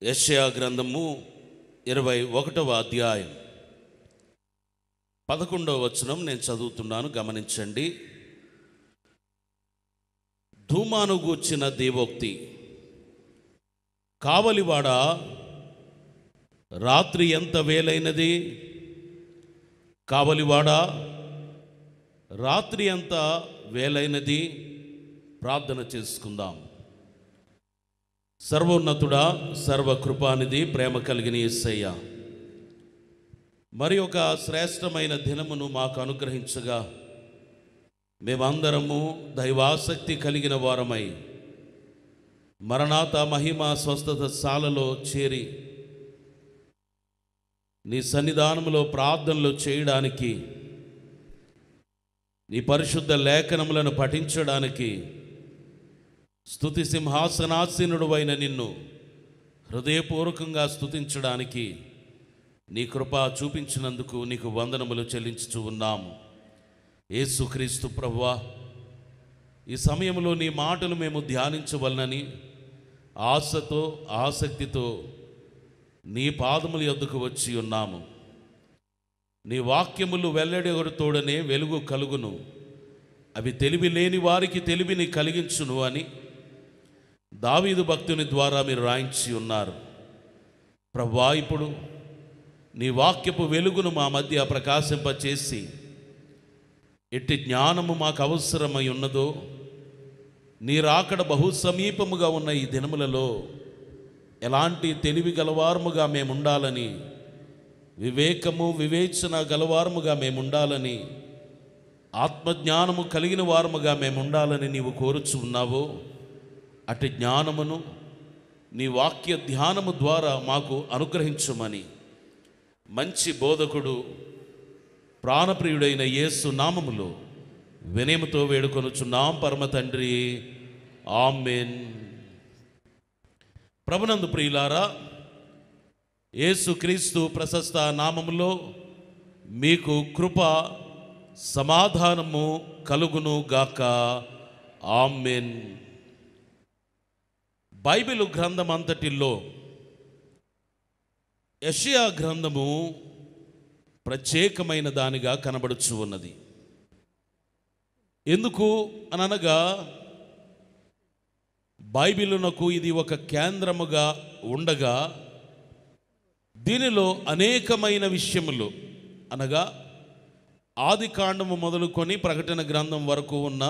యెషయా గ్రంథము 21వ అధ్యాయం 11వ వచనం నేను చదువుతున్నాను, గమనించండి. ధూమాను గూర్చిన దేవోక్తి. కావలివాడా, రాత్రి ఎంత వేలైనది. కావలివాడా, రాత్రి ఎంత వేలైనది. ప్రార్థన చేసుకుందాం. సర్వోన్నతుడా, సర్వకృపానిధి, ప్రేమ కలిగిన యేసయ్య, మరి ఒక శ్రేష్టమైన దినమును మాకు అనుగ్రహించగా మేమందరము దైవాసక్తి కలిగిన వారమై మరణాత మహిమ స్వస్థత శాలలో చేరి నీ సన్నిధానములో ప్రార్థనలు చేయడానికి, నీ పరిశుద్ధ లేఖనములను పఠించడానికి, స్తుతి సింహాసనాసీనుడు అయిన నిన్ను హృదయపూర్వకంగా స్తుతించడానికి నీ కృప చూపించినందుకు నీకు వందనములు చెల్లించుచూ ఉన్నాము. యేసుక్రీస్తు ప్రభువా, ఈ సమయంలో నీ మాటలు మేము ధ్యానించవలనని ఆశతో ఆసక్తితో నీ పాదముల యొద్దకు వచ్చి ఉన్నాము. నీ వాక్యములు వెల్లడిగొడుతోడనే వెలుగు కలుగును, అవి తెలివి లేని వారికి తెలివిని కలిగించును అని దావీదు భక్తుని ద్వారా మీరు రాయించి ఉన్నారు. ప్రభువా, ఇప్పుడు నీ వాక్యపు వెలుగును మా మధ్య ప్రకాశింపచేసి ఎట్టి జ్ఞానము మాకు అవసరమై ఉన్నదో, నీ రాకడ బహు సమీపముగా ఉన్న ఈ దినములలో ఎలాంటి తెలివి గలవారముగా మేముండాలని, వివేకము వివేచన గలవారముగా మేముండాలని, ఆత్మజ్ఞానము కలిగిన వారముగా మేముండాలని నీవు కోరుచు ఉన్నావో అటు జ్ఞానమును నీ వాక్య ధ్యానము ద్వారా మాకు అనుగ్రహించుమని మంచి బోధకుడు ప్రాణప్రియుడైన యేసు నామములో వినయముతో వేడుకొనుచున్నాం పరమ తండ్రి, ఆమేన్. ప్రభునందు ప్రియులారా, యేసుక్రీస్తు ప్రశస్త నామములో మీకు కృప సమాధానము కలుగును గాక, ఆమేన్. బైబిలు గ్రంథం అంతటిలో యెషయా గ్రంథము ప్రత్యేకమైన దానిగా కనబడుచు ఉన్నది. ఎందుకు అనగా బైబిలునకు ఇది ఒక కేంద్రముగా ఉండగా దీనిలో అనేకమైన విషయములు అనగా ఆది కాండము మొదలుకొని ప్రకటన గ్రంథం వరకు ఉన్న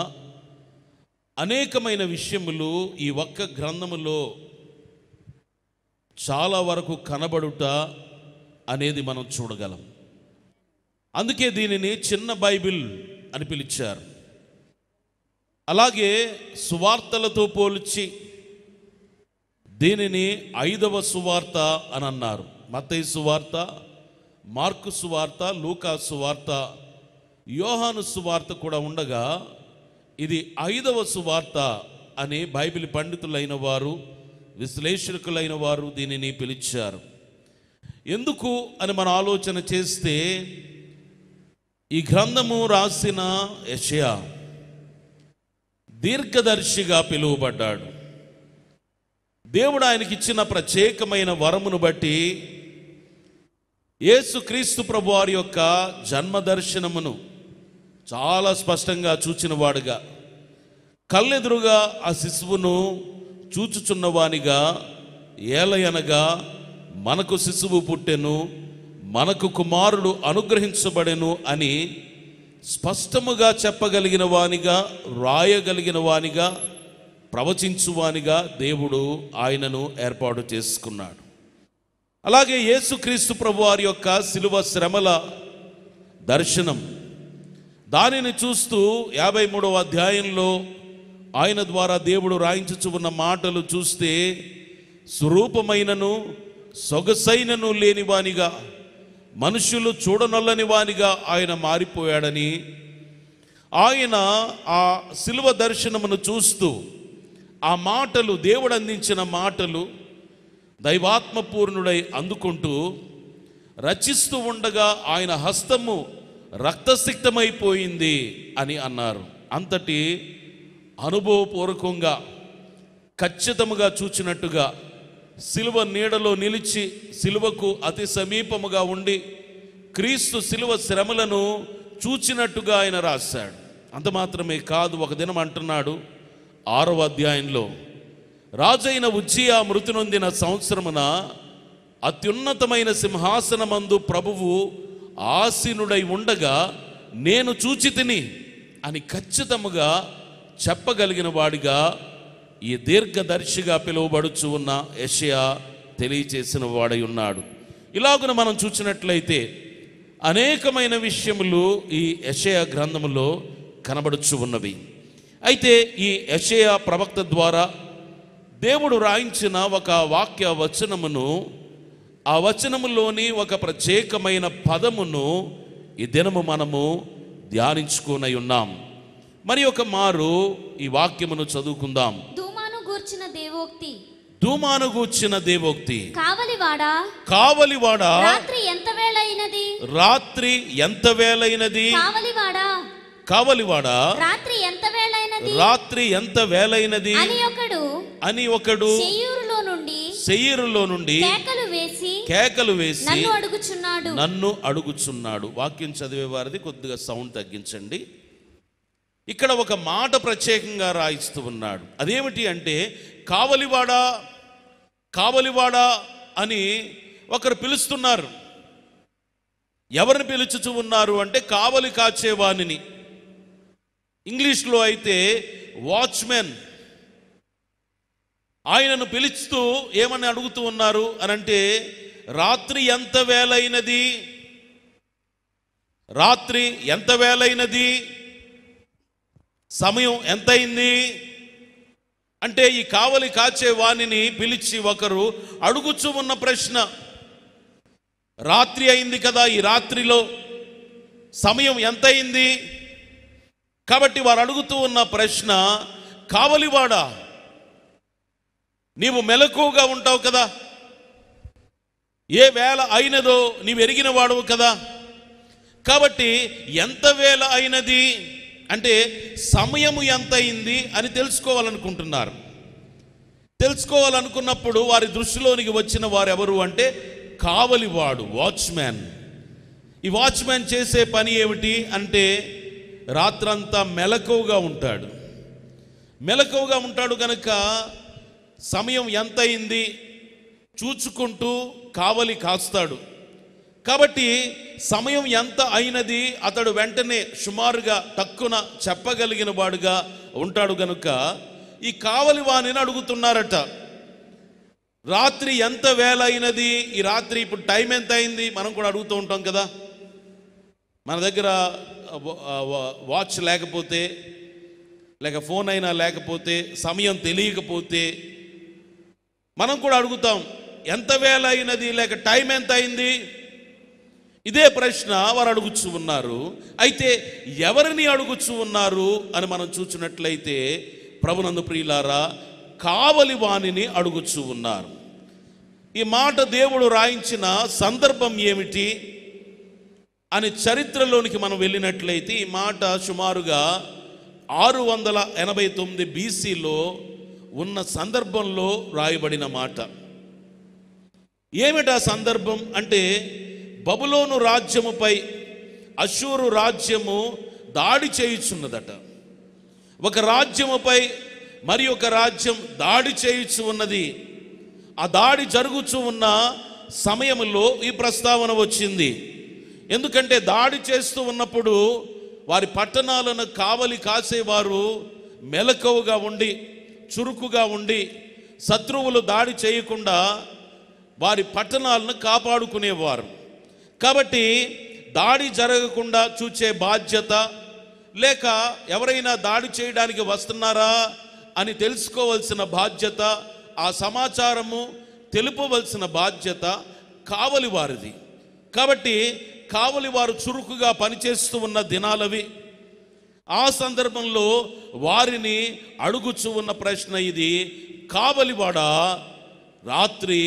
అనేకమైన విషయములు ఈ ఒక్క గ్రంథములో చాలా వరకు కనబడుట అనేది మనం చూడగలం. అందుకే దీనిని చిన్న బైబిల్ అని పిలిచారు. అలాగే సువార్తలతో పోల్చి దీనిని 5వ సువార్త అని అన్నారు. మత్తయి సువార్త, మార్కు సువార్త, లూకా సువార్త, యోహాను సువార్త కూడా ఉండగా ఇది 5వ సువార్త అని బైబిల్ పండితులైన వారు, విశ్లేషకులైన వారు దీనిని పిలిచారు. ఎందుకు అని మనం ఆలోచన చేస్తే, ఈ గ్రంథము రాసిన యెషయా దీర్ఘదర్శిగా పిలువబడ్డాడు. దేవుడు ఆయనకి ఇచ్చిన ప్రత్యేకమైన వరమును బట్టి యేసుక్రీస్తు ప్రభువారి యొక్క జన్మ దర్శనమును చాలా స్పష్టంగా చూచిన వాడుగా, కళ్ళెదురుగా ఆ శిశువును చూచుచున్నవానిగా, ఏలయనగా మనకు శిశువు పుట్టెను, మనకు కుమారుడు అనుగ్రహించబడెను అని స్పష్టముగా చెప్పగలిగిన వానిగా, రాయగలిగిన వానిగా, ప్రవచించువానిగా దేవుడు ఆయనను ఏర్పాటు చేసుకున్నాడు. అలాగే యేసుక్రీస్తు ప్రభువారి యొక్క శిలువ శ్రమల దర్శనం, దానిని చూస్తూ 53వ అధ్యాయంలో ఆయన ద్వారా దేవుడు రాయించుచు ఉన్న మాటలు చూస్తే, స్వరూపమైనను సొగసైనను లేని వానిగా, మనుషులు చూడనొల్లని వానిగా ఆయన మారిపోయాడని, ఆయన ఆ శిలువ దర్శనమును చూస్తూ ఆ మాటలు, దేవుడు అందించిన మాటలు దైవాత్మపూర్ణుడై అందుకుంటూ రచిస్తూ ఉండగా ఆయన హస్తము రక్తసిక్తమైపోయింది అని అన్నారు. అంతటి అనుభవపూర్వకంగా ఖచ్చితముగా చూచినట్టుగా సిలువ నీడలో నిలిచి సిలువకు అతి సమీపముగా ఉండి క్రీస్తు సిలువ శ్రమలను చూచినట్టుగా ఆయన రాశాడు. అంత మాత్రమే కాదు, ఒక దినం అంటున్నాడు 6వ అధ్యాయంలో, రాజైన ఉజ్జియా మృతి నొందిన సంవత్సరమున అత్యున్నతమైన సింహాసనమందు ప్రభువు ఆసీనుడై ఉండగా నేను చూచి తిని అని ఖచ్చితముగా చెప్పగలిగిన వాడిగా ఈ దీర్ఘదర్శిగా పిలువబడుచు ఉన్న యెషయా తెలియచేసిన వాడై ఉన్నాడు. ఇలాగున మనం చూసినట్లయితే అనేకమైన విషయములు ఈ యెషయా గ్రంథములో కనబడుచు ఉన్నవి. అయితే ఈ యెషయా ప్రవక్త ద్వారా దేవుడు రాయించిన ఒక వాక్య వచనమును, ఆ వచనములోని ఒక ప్రత్యేకమైన పదమును ఈ దినము మనము ధ్యానించుకుని ఉన్నాం. మరి ఒక మారు ఈ వాక్యమును చదువుకుందాం. ధూమాను గూర్చిన దేవోక్తి, కావలివాడా రాత్రి ఎంత వేళైనది, కావలివాడా రాత్రి ఎంత వేళైనది అని ఒకడు శేయీరులో నుండి కేకలు వేసి నన్ను అడుగుచున్నాడు. వాక్యం చదివే వారిది కొద్దిగా సౌండ్ తగ్గించండి. ఇక్కడ ఒక మాట ప్రత్యేకంగా రాయిస్తూ ఉన్నాడు. అదేమిటి అంటే, కావలివాడా కావలివాడా అని ఒకరు పిలుస్తున్నారు. ఎవరిని పిలుచుచూ ఉన్నారు అంటే కావలి కాచేవాణిని. ఇంగ్లీష్లో అయితే వాచ్మెన్. ఆయనను పిలుస్తూ ఏమని అడుగుతూ ఉన్నారు అని అంటే, రాత్రి ఎంత వేళైనది, రాత్రి ఎంత వేళైనది, సమయం ఎంతైంది అంటే ఈ కావలి కాచే వాణిని పిలిచి ఒకరు అడుగుచూ ఉన్న ప్రశ్న. రాత్రి అయింది కదా, ఈ రాత్రిలో సమయం ఎంతైంది. కాబట్టి వారు అడుగుతూ ఉన్న ప్రశ్న, కావలివాడా నీవు మెలకువగా ఉంటావు కదా, ఏ వేళ అయినదో నీవు ఎరిగిన వాడవు కదా, కాబట్టి ఎంత వేళ అయినది అంటే సమయము ఎంత అయింది అని తెలుసుకోవాలనుకుంటున్నారు. తెలుసుకోవాలనుకున్నప్పుడు వారి దృష్టిలోనికి వచ్చిన వారు ఎవరు అంటే కావలివాడు, వాచ్మ్యాన్. ఈ వాచ్మ్యాన్ చేసే పని ఏమిటి అంటే రాత్రంతా మెలకువగా ఉంటాడు. మెలకువగా ఉంటాడు కనుక సమయం ఎంత అయింది చూచుకుంటూ కావలి కాస్తాడు. కాబట్టి సమయం ఎంత అయినది అతడు వెంటనే సుమారుగా తక్కువ చెప్పగలిగిన వాడుగా ఉంటాడు కనుక ఈ కావలి వాణిని అడుగుతున్నారట, రాత్రి ఎంత వేళ అయినది, ఈ రాత్రి ఇప్పుడు టైం ఎంత అయింది. మనం కూడా అడుగుతూ ఉంటాం కదా, మన దగ్గర వాచ్ లేకపోతే లేక ఫోన్ అయినా లేకపోతే సమయం తెలియకపోతే మనం కూడా అడుగుతాం, ఎంత వేళ అయినది లేక టైం ఎంత అయింది. ఇదే ప్రశ్న వారు అడుగుచూ ఉన్నారు. అయితే ఎవరిని అడుగుచూ ఉన్నారు అని మనం చూసినట్లయితే ప్రభునందు ప్రియులారా, కావలి వాణిని అడుగుచూ ఉన్నారు. ఈ మాట దేవుడు రాయించిన సందర్భం ఏమిటి అని చరిత్రలోనికి మనం వెళ్ళినట్లయితే ఈ మాట సుమారుగా 689 BCలో ఉన్న సందర్భంలో రాయబడిన మాట. ఏమిటా సందర్భం అంటే, బబులోను రాజ్యముపై అష్షూరు రాజ్యము దాడి చేయుచున్నదట. ఒక రాజ్యముపై మరి ఒక రాజ్యం దాడి చేయుచు ఉన్నది. ఆ దాడి జరుగుచూ ఉన్న సమయంలో ఈ ప్రస్తావన వచ్చింది. ఎందుకంటే దాడి చేస్తూ ఉన్నప్పుడు వారి పట్టణాలను కావలి కాసేవారు మెలకువగా ఉండి చురుకుగా ఉండి శత్రువులు దాడి చేయకుండా వారి పట్టణాలను కాపాడుకునేవారు. కాబట్టి దాడి జరగకుండా చూచే బాధ్యత, లేక ఎవరైనా దాడి చేయడానికి వస్తున్నారా అని తెలుసుకోవాల్సిన బాధ్యత, ఆ సమాచారము తెలుపవలసిన బాధ్యత కావలి వారిది. కాబట్టి కావలి వారు చురుకుగా పనిచేస్తూ ఉన్న దినాలవి. ఆ సందర్భంలో వారిని అడుగుచూ ఉన్న ప్రశ్న ఇది, కావలివాడా రాత్రి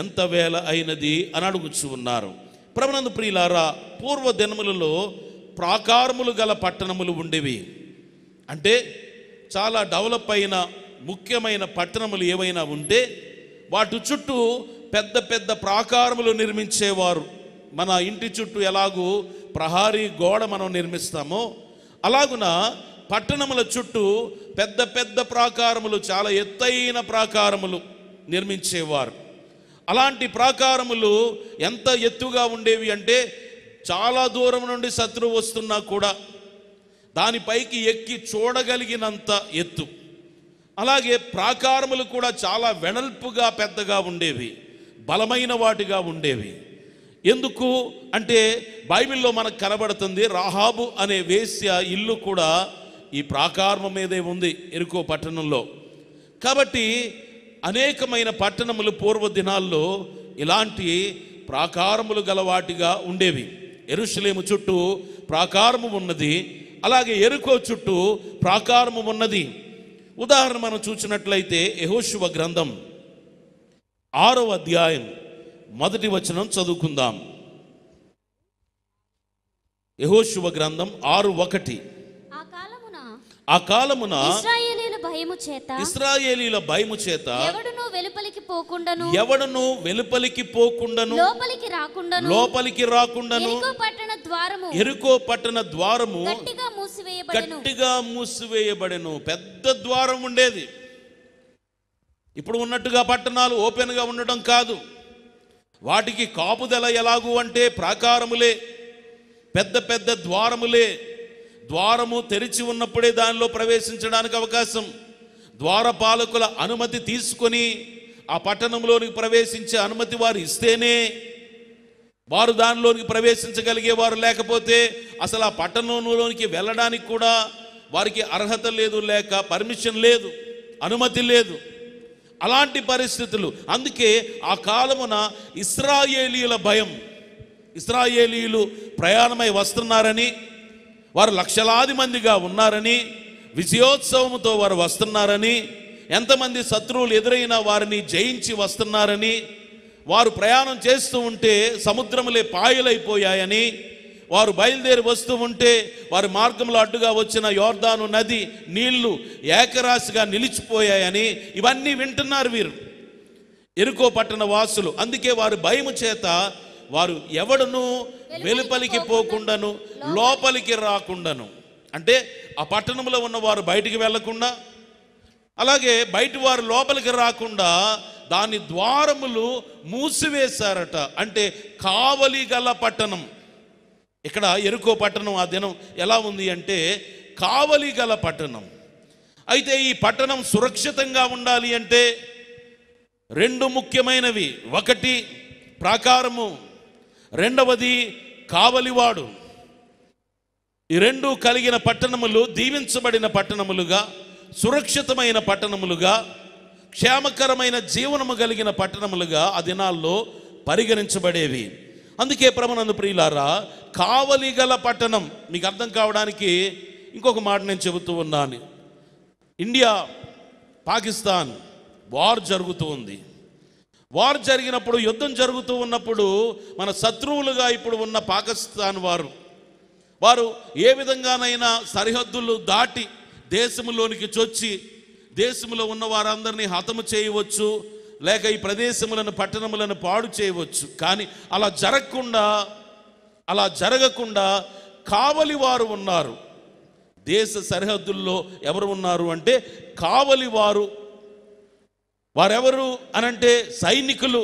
ఎంత వేళ అయినది అని అడుగుచూ ఉన్నారు. ప్రభునందు ప్రియులారా, పూర్వ దినములలో ప్రాకారములు గల పట్టణములు ఉండేవి. అంటే చాలా డెవలప్ అయిన ముఖ్యమైన పట్టణములు ఏవైనా ఉంటే వాటి చుట్టూ పెద్ద పెద్ద ప్రాకారములు నిర్మించేవారు. మన ఇంటి చుట్టూ ఎలాగూ ప్రహారీ గోడ మనం నిర్మిస్తామో అలాగున పట్టణముల చుట్టూ పెద్ద పెద్ద ప్రాకారములు, చాలా ఎత్తైన ప్రాకారములు నిర్మించేవారు. అలాంటి ప్రాకారములు ఎంత ఎత్తుగా ఉండేవి అంటే చాలా దూరం నుండి శత్రువు వస్తున్నా కూడా దానిపైకి ఎక్కి చూడగలిగినంత ఎత్తు. అలాగే ప్రాకారములు కూడా చాలా వెడల్పుగా పెద్దగా ఉండేవి, బలమైన వాటిగా ఉండేవి. ఎందుకు అంటే బైబిల్లో మనకు కనబడుతుంది, రాహాబు అనే వేశ్య ఇల్లు కూడా ఈ ప్రాకారం మీదే ఉంది యెరికో పట్టణంలో. కాబట్టి అనేకమైన పట్టణములు పూర్వ దినాల్లో ఇలాంటి ప్రాకారములు గలవాటిగా ఉండేవి. యెరూషలేము చుట్టూ ప్రాకారము ఉన్నది, అలాగే యెరికో చుట్టూ ప్రాకారము ఉన్నది. ఉదాహరణ మనం చూసినట్లయితే యెహోషువ గ్రంథం 6వ అధ్యాయం 1వ వచనం చదువుకుందాం. యెహోషువ గ్రంథం 6:1. ఆ కాలమున ఇశ్రాయేలీయుల భయము చేత ఎవడును వెలుపలికి పోకుండాను లోపలికి రాకుండాను యెరికో పట్టణ ద్వారము గట్టిగా మూసివేయబడెను. పెద్ద ద్వారం ఉండేది. ఇప్పుడు ఉన్నట్టుగా పట్టణాలు ఓపెన్గా ఉండడం కాదు. వాటికి కాపుదల ఎలాగూ అంటే ప్రాకారములే, పెద్ద పెద్ద ద్వారములే. ద్వారము తెరిచి ఉన్నప్పుడే దానిలో ప్రవేశించడానికి అవకాశం. ద్వారపాలకుల అనుమతి తీసుకొని ఆ పట్టణంలోనికి ప్రవేశించే అనుమతి వారు ఇస్తేనే వారు దానిలోనికి ప్రవేశించగలిగేవారు. లేకపోతే అసలు ఆ పట్టణంలోనికి వెళ్ళడానికి కూడా వారికి అర్హత లేదు, లేక పర్మిషన్ లేదు, అనుమతి లేదు. అలాంటి పరిస్థితులు. అందుకే ఆ కాలమున ఇశ్రాయేలీయుల భయం, ఇశ్రాయేలీయులు ప్రయాణమై వస్తున్నారని, వారు లక్షలాది మందిగా ఉన్నారని, విజయోత్సవంతో వారు వస్తున్నారని, ఎంతమంది శత్రువులు ఎదురైనా వారిని జయించి వస్తున్నారని, వారు ప్రయాణం చేస్తూ ఉంటే సముద్రములే పాయలైపోయాయని, వారు బయలుదేరి వస్తూ ఉంటే వారి మార్గంలో అడ్డుగా వచ్చిన యోర్దాను నది నీళ్లు ఏకరాశిగా నిలిచిపోయాయని ఇవన్నీ వింటున్నారు వీరు యెరికో పట్టణ వాసులు. అందుకే వారి భయము చేత వారు ఎవడును వెలుపలికి పోకుండాను లోపలికి రాకుండాను, అంటే ఆ పట్టణంలో ఉన్నవారు బయటికి వెళ్లకుండా, అలాగే బయటి వారు లోపలికి రాకుండా దాని ద్వారములు మూసివేశారట. అంటే కావలి గల పట్టణం. ఇక్కడ యెరికో పట్టణం ఆ దినం ఎలా ఉంది అంటే కావలి గల పట్టణం. అయితే ఈ పట్టణం సురక్షితంగా ఉండాలి అంటే రెండు ముఖ్యమైనవి. ఒకటి ప్రాకారము, రెండవది కావలివాడు. ఈ రెండు కలిగిన పట్టణములు దీవించబడిన పట్టణములుగా, సురక్షితమైన పట్టణములుగా, క్షేమకరమైన జీవనము కలిగిన పట్టణములుగా ఆ దినాల్లో పరిగణించబడేవి. అందుకే ప్రభునందు ప్రియులారా, కావలి గల పట్టణం. మీకు అర్థం కావడానికి ఇంకొక మాట నేను చెబుతూ ఉన్నాను. ఇండియా పాకిస్తాన్ వార్ జరుగుతూ ఉంది. వార్ జరిగినప్పుడు, యుద్ధం జరుగుతూ ఉన్నప్పుడు మన శత్రువులుగా ఇప్పుడు ఉన్న పాకిస్తాన్ వారు ఏ విధంగానైనా సరిహద్దులు దాటి దేశంలోనికి చొచ్చి దేశంలో ఉన్న వారందరినీ హతము చేయవచ్చు, లేక ఈ ప్రదేశములను పట్టణములను పాడు చేయవచ్చు. కానీ అలా జరగకుండా కావలి వారు ఉన్నారు. దేశ సరిహద్దుల్లో ఎవరు ఉన్నారు అంటే కావలి వారు. వారెవరు అనంటే సైనికులు.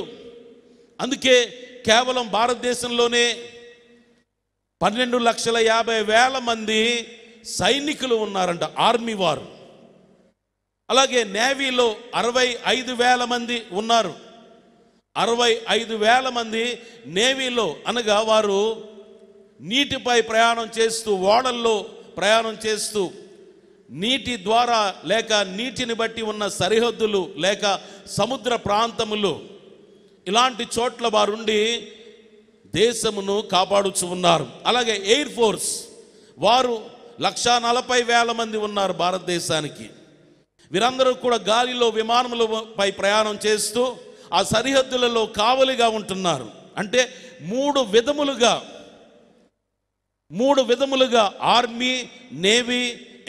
అందుకే కేవలం భారతదేశంలోనే 12,50,000 మంది సైనికులు ఉన్నారంట, ఆర్మీ వారు. అలాగే నేవీలో 65,000 మంది ఉన్నారు. 65,000 మంది నేవీలో, అనగా వారు నీటిపై ప్రయాణం చేస్తూ, ఓడల్లో ప్రయాణం చేస్తూ, నీటి ద్వారా లేక నీటిని బట్టి ఉన్న సరిహద్దులు లేక సముద్ర ప్రాంతములు ఇలాంటి చోట్ల వారుండి దేశమును కాపాడుచు ఉన్నారు. అలాగే ఎయిర్ ఫోర్స్ వారు 140,000 మంది ఉన్నారు భారతదేశానికి. వీరందరూ కూడా గాలిలో, విమానములపై ప్రయాణం చేస్తూ ఆ సరిహద్దులలో కావలిగా ఉంటున్నారు. అంటే మూడు విధములుగా ఆర్మీ, నేవీ,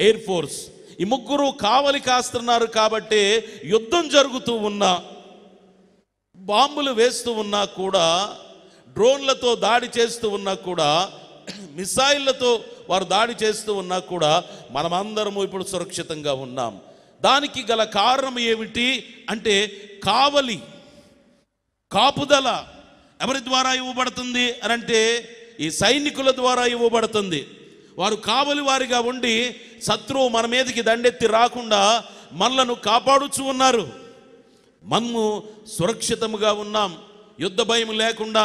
ఎయిర్ ఫోర్స్ ఈ ముగ్గురు కావలి కాస్తున్నారు. కాబట్టి యుద్ధం జరుగుతూ ఉన్నా బాంబులు వేస్తూ ఉన్నా కూడా, డ్రోన్లతో దాడి చేస్తూ ఉన్నా కూడా, మిసైళ్లతో వారు దాడి చేస్తూ ఉన్నా కూడా మనమందరము ఇప్పుడు సురక్షితంగా ఉన్నాం. దానికి గల కారణం ఏమిటి అంటే కాపుదల ఎవరి ద్వారా ఇవ్వబడుతుంది అని అంటే ఈ సైనికుల ద్వారా ఇవ్వబడుతుంది. వారు కావలి వారిగా ఉండి శత్రువు మన మీదకి దండెత్తి రాకుండా మనలను కాపాడుచూ ఉన్నారు. మనము సురక్షితముగా ఉన్నాం. యుద్ధ భయం లేకుండా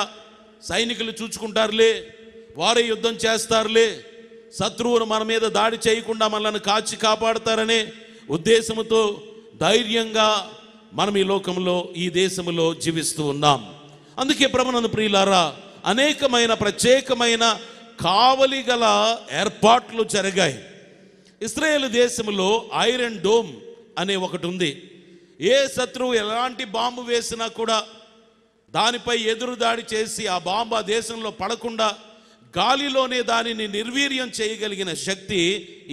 సైనికులు చూచుకుంటారులే, వారే యుద్ధం చేస్తారులే, శత్రువును మన మీద దాడి చేయకుండా మనల్ని కాపాడుతారనే ఉద్దేశంతో ధైర్యంగా మనం ఈ లోకంలో, ఈ దేశంలో జీవిస్తూ ఉన్నాం. అందుకే ప్రభునందు ప్రియులారా, అనేకమైన ప్రత్యేకమైన కావలి గల ఏర్పాట్లు జరిగాయి. ఇశ్రాయేలు దేశంలో ఐరన్ డోమ్ అనే ఒకటి ఉంది. ఏ శత్రువు ఎలాంటి బాంబు వేసినా కూడా దానిపై ఎదురు దాడి చేసి ఆ బాంబు ఆ దేశంలో పడకుండా గాలిలోనే దానిని నిర్వీర్యం చేయగలిగిన శక్తి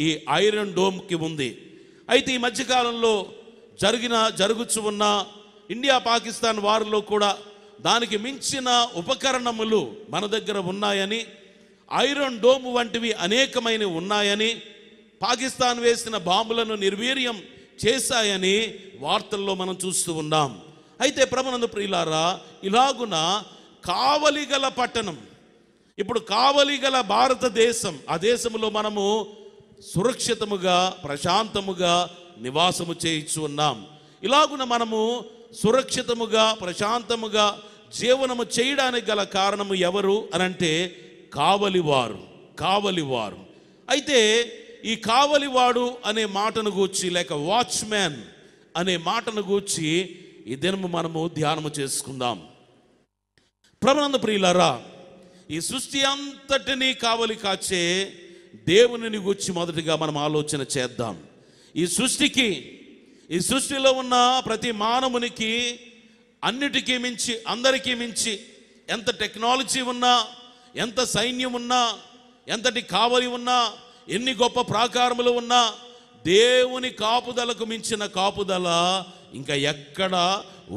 ఈ ఐరన్ డోమ్కి ఉంది. అయితే ఈ మధ్యకాలంలో జరుగుచు ఉన్న ఇండియా పాకిస్తాన్ వారిలో కూడా దానికి మించిన ఉపకరణములు మన దగ్గర ఉన్నాయని, ఐరన్ డోమ్ వంటివి అనేకమైనవి ఉన్నాయని, పాకిస్తాన్ వేసిన బాంబులను నిర్వీర్యం చేశాయని వార్తల్లో మనం చూస్తూ ఉన్నాం. అయితే ప్రభునందు ప్రియులారా, ఇలాగున కావలిగల పట్టణం, ఇప్పుడు కావలిగల భారతదేశం, ఆ దేశంలో మనము సురక్షితముగా ప్రశాంతముగా నివాసము చేయించు ఉన్నాం. ఇలాగున మనము సురక్షితముగా ప్రశాంతముగా జీవనము చేయడానికి గల కారణము ఎవరు అనంటే కావలివారు. అయితే ఈ కావలివాడు అనే మాటను గూర్చి, లేక వాచ్మ్యాన్ అనే మాటను గూర్చి ఈ దినము మనము ధ్యానము చేసుకుందాం. ప్రభునందు ప్రియులారా, ఈ సృష్టి అంతటినీ కావలి కాచే దేవునిని గూర్చి మొదటిగా మనం ఆలోచన చేద్దాం. ఈ సృష్టిలో ఉన్న ప్రతి మానవునికి అన్నిటికీ మించి, అందరికీ మించి, ఎంత టెక్నాలజీ ఉన్నా, ఎంత సైన్యం ఉన్నా, ఎంతటి కావలి ఉన్నా, ఎన్ని గొప్ప ప్రాకారములు ఉన్నా, దేవుని కాపుదలకు మించిన కాపుదల ఇంకా ఎక్కడ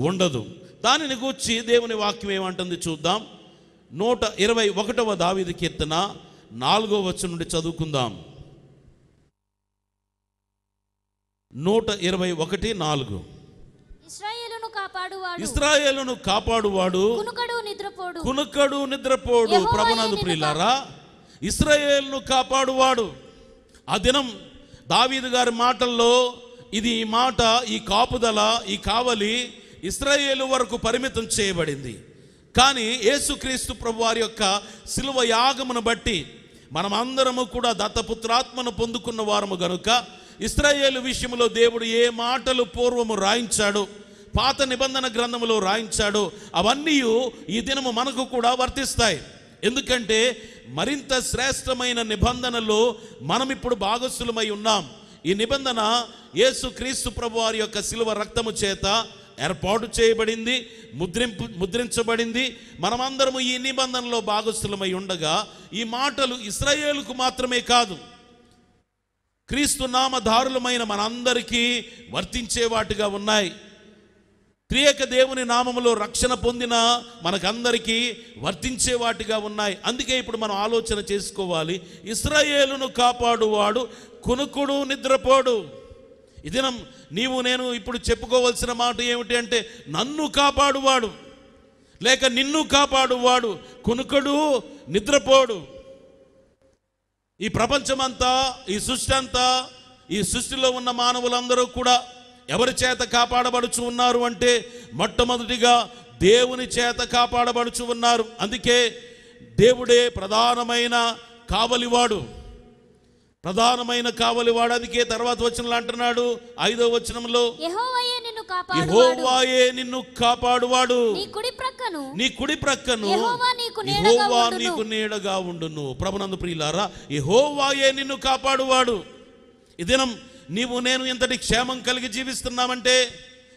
ఉండదు. దానిని గూర్చి దేవుని వాక్యం ఏమంటుంది చూద్దాం. 121వ దావీదు కీర్తన 4వ వచనం నుండి చదువుకుందాం. 121:4. ఇశ్రాయేలును కాపాడువాడు కునుకడు నిద్రపోడు. ప్రభునందు ప్రియులారా, ఇశ్రాయేలును కాపాడువాడు. ఆ దినం దావీదు గారి మాటల్లో ఇది, ఈ మాట, ఈ కాపుదల, ఈ కావలి ఇశ్రాయేలు వరకు పరిమితం చేయబడింది. కానీ యేసుక్రీస్తు ప్రభు వారి యొక్క శిలువ యాగమును బట్టి మనమందరము కూడా దత్తపుత్రాత్మను పొందుకున్న వారము గనుక ఇశ్రాయేలు విషయంలో దేవుడు ఏ మాటలు పూర్వము రాయించాడో, పాత నిబంధన గ్రంథములో రాయించాడో, అవన్నీ ఈ దినము మనకు కూడా వర్తిస్తాయి. ఎందుకంటే మరింత శ్రేష్టమైన నిబంధనలో మనం ఇప్పుడు భాగస్థులమై ఉన్నాం. ఈ నిబంధన యేసుక్రీస్తు ప్రభు వారి యొక్క శిలువ రక్తము చేత ఏర్పాటు చేయబడింది, ముద్రించబడింది. మనమందరము ఈ నిబంధనలో భాగస్థులమై ఉండగా ఈ మాటలు ఇశ్రాయేలుకు మాత్రమే కాదు, క్రీస్తు నామధారులమైన మనందరికీ వర్తించే వాటిగా ఉన్నాయి. త్రియేక దేవుని నామములో రక్షణ పొందిన మనకందరికీ వర్తించే వాటిగా ఉన్నాయి. అందుకే ఇప్పుడు మనం ఆలోచన చేసుకోవాలి. ఇశ్రాయేలును కాపాడువాడు కునుకుడు నిద్రపోడు. ఈ దినం నీవు నేను ఇప్పుడు చెప్పుకోవాల్సిన మాట ఏమిటి అంటే, నన్ను కాపాడువాడు లేక నిన్ను కాపాడువాడు కునుకుడు నిద్రపోడు. ఈ ప్రపంచమంతా, ఈ సృష్టి అంతా, ఈ సృష్టిలో ఉన్న మానవులందరూ కూడా ఎవరి చేత కాపాడబడుచు ఉన్నారు అంటే మొట్టమొదటిగా దేవుని చేత కాపాడబడుచు ఉన్నారు. అందుకే దేవుడే ప్రధానమైన కావలివాడు. అందుకే తర్వాత వచనంలో అంటున్నాడు, 5వ వచనంలో, యెహోవాయే నిన్ను కాపాడువాడు, నీ కుడి ప్రక్కను యెహోవా నీకు నీడగా ఉండును. ప్రభునందు ప్రియులారా, యెహోవాయే నిన్ను కాపాడువాడు. ఈ దినం నీవు నేను ఎంతటి క్షేమం కలిగి జీవిస్తున్నామంటే,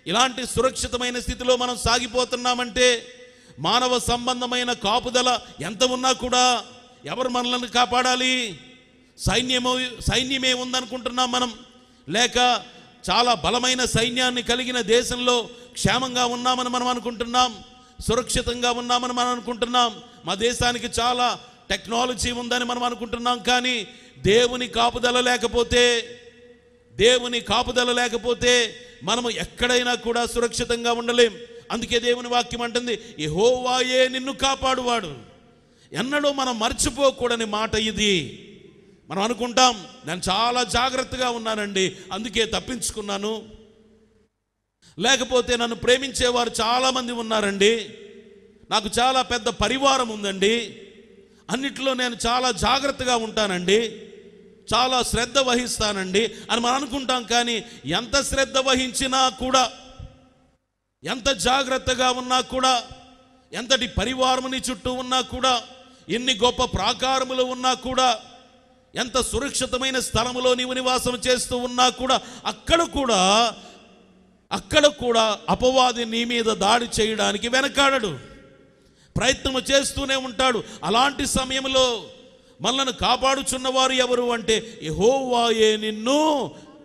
ఇలాంటి సురక్షితమైన స్థితిలో మనం సాగిపోతున్నామంటే, మానవ సంబంధమైన కాపుదల ఎంత ఉన్నా కూడా ఎవరు మనల్ని కాపాడాలి? సైన్యమే ఉందనుకుంటున్నాం మనం, లేక చాలా బలమైన సైన్యాన్ని కలిగిన దేశంలో క్షేమంగా ఉన్నామని మనం అనుకుంటున్నాం, సురక్షితంగా ఉన్నామని మనం అనుకుంటున్నాం, మా దేశానికి చాలా టెక్నాలజీ ఉందని మనం అనుకుంటున్నాం. కానీ దేవుని కాపుదల లేకపోతే మనము ఎక్కడైనా కూడా సురక్షితంగా ఉండలేం. అందుకే దేవుని వాక్యం అంటుంది, యెహోవాయే నిన్ను కాపాడువాడు. ఎన్నడూ మనం మర్చిపోకూడని మాట ఇది. మనం అనుకుంటాం, నేను చాలా జాగ్రత్తగా ఉన్నానండి, అందుకే తప్పించుకున్నాను, లేకపోతే నన్ను ప్రేమించేవారు చాలామంది ఉన్నారండి, నాకు చాలా పెద్ద పరివారం ఉందండి, అన్నిట్లో నేను చాలా జాగ్రత్తగా ఉంటానండి, చాలా శ్రద్ధ వహిస్తానండి అని మనం అనుకుంటాం. కానీ ఎంత శ్రద్ధ వహించినా కూడా, ఎంత జాగ్రత్తగా ఉన్నా కూడా, ఎంతటి పరివారముని చుట్టూ ఉన్నా కూడా, ఎన్ని గొప్ప ప్రాకారములు ఉన్నా కూడా, ఎంత సురక్షితమైన స్థలములో నీవు నివాసం చేస్తూ ఉన్నా కూడా, అక్కడ కూడా అపవాది నీ మీద దాడి చేయడానికి వెనకాడడు, ప్రయత్నం చేస్తూనే ఉంటాడు. అలాంటి సమయంలో మనల్ని కాపాడుచున్నవారు ఎవరు అంటే యెహోవాయే నిన్ను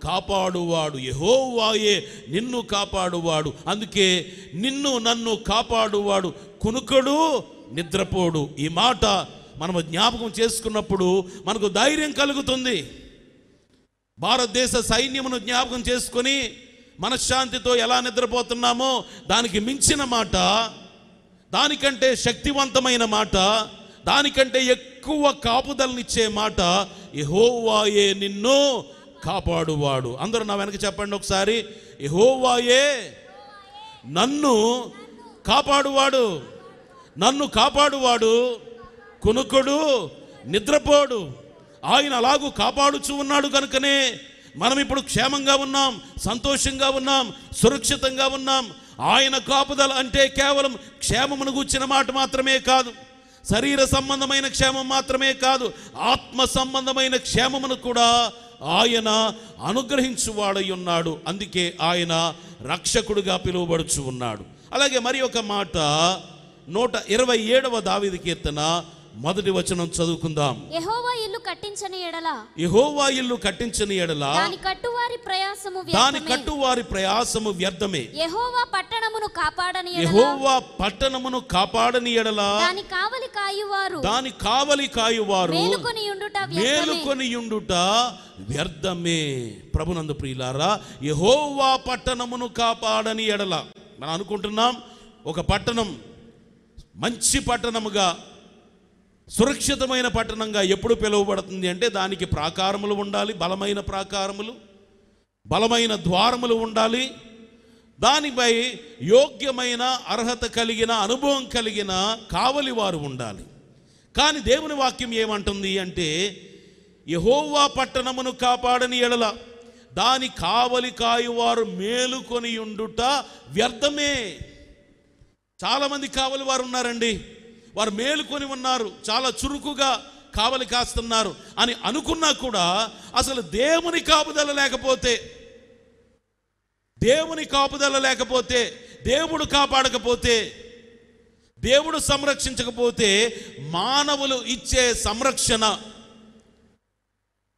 కాపాడువాడు. యెహోవాయే నిన్ను కాపాడువాడు. అందుకే నిన్ను నన్ను కాపాడువాడు కునుకడు నిద్రపోడు. ఈ మాట మనము జ్ఞాపకం చేసుకున్నప్పుడు మనకు ధైర్యం కలుగుతుంది. భారతదేశ సైన్యమును జ్ఞాపకం చేసుకొని మనశ్శాంతితో ఎలా నిద్రపోతున్నామో దానికి మించిన మాట, దానికంటే శక్తివంతమైన మాట, దానికంటే ఎక్కువ కాపుదలనిచ్చే మాట యెహోవాయే నిన్ను కాపాడువాడు. అందరూ నా వెనక చెప్పండి ఒకసారి, యెహోవాయే నన్ను కాపాడువాడు. నన్ను కాపాడువాడు కునుకుడు నిద్రపోడు. ఆయన అలాగూ కాపాడుచూ ఉన్నాడు కనుకనే మనం ఇప్పుడు క్షేమంగా ఉన్నాం, సంతోషంగా ఉన్నాం, సురక్షితంగా ఉన్నాం. ఆయన కాపుదల అంటే కేవలం క్షేమమును గూర్చిన మాట మాత్రమే కాదు, శరీర సంబంధమైన క్షేమం మాత్రమే కాదు, ఆత్మ సంబంధమైన క్షేమమును కూడా ఆయన అనుగ్రహించువాడై ఉన్నాడు. అందుకే ఆయన రక్షకుడిగా పిలువబడుచు ఉన్నాడు. అలాగే మరి ఒక మాట 127వ దావీదు కీర్తన 1వ వచనం చదువుకుందాం. యెహోవా ఇల్లు కట్టించని ఎడల దాని కట్టువారి ప్రయాసము వ్యర్థమే. యెహోవా పట్టణమును కాపాడని ఎడల దాని కావలి కాయువారు మేలుకొనియుండుట వ్యర్థమే. ప్రభునందు ప్రియులారా, యెహోవా పట్టణమును కాపాడని ఎడల మనం అనుకుంటున్నాం ఒక పట్టణం మంచి పట్టణముగా, సురక్షితమైన పట్టణంగా ఎప్పుడు పిలువబడుతుంది అంటే దానికి ప్రాకారములు ఉండాలి, బలమైన ప్రాకారములు, బలమైన ద్వారములు ఉండాలి, దానిపై యోగ్యమైన అర్హత కలిగిన అనుభవం కలిగిన కావలి వారు ఉండాలి. కానీ దేవుని వాక్యం ఏమంటుంది అంటే యెహోవా పట్టణమును కాపాడని ఎడల దాని కావలి కాయువారు మేలుకొని ఉండుట వ్యర్థమే. చాలామంది కావలి వారు ఉన్నారండి, వారు మేలుకొని ఉన్నారు, చాలా చురుకుగా కావలి కాస్తున్నారు అని అనుకున్నా కూడా అసలు దేవుని కాపుదల లేకపోతే, దేవుడు కాపాడకపోతే, దేవుడు సంరక్షించకపోతే మానవులు ఇచ్చే సంరక్షణ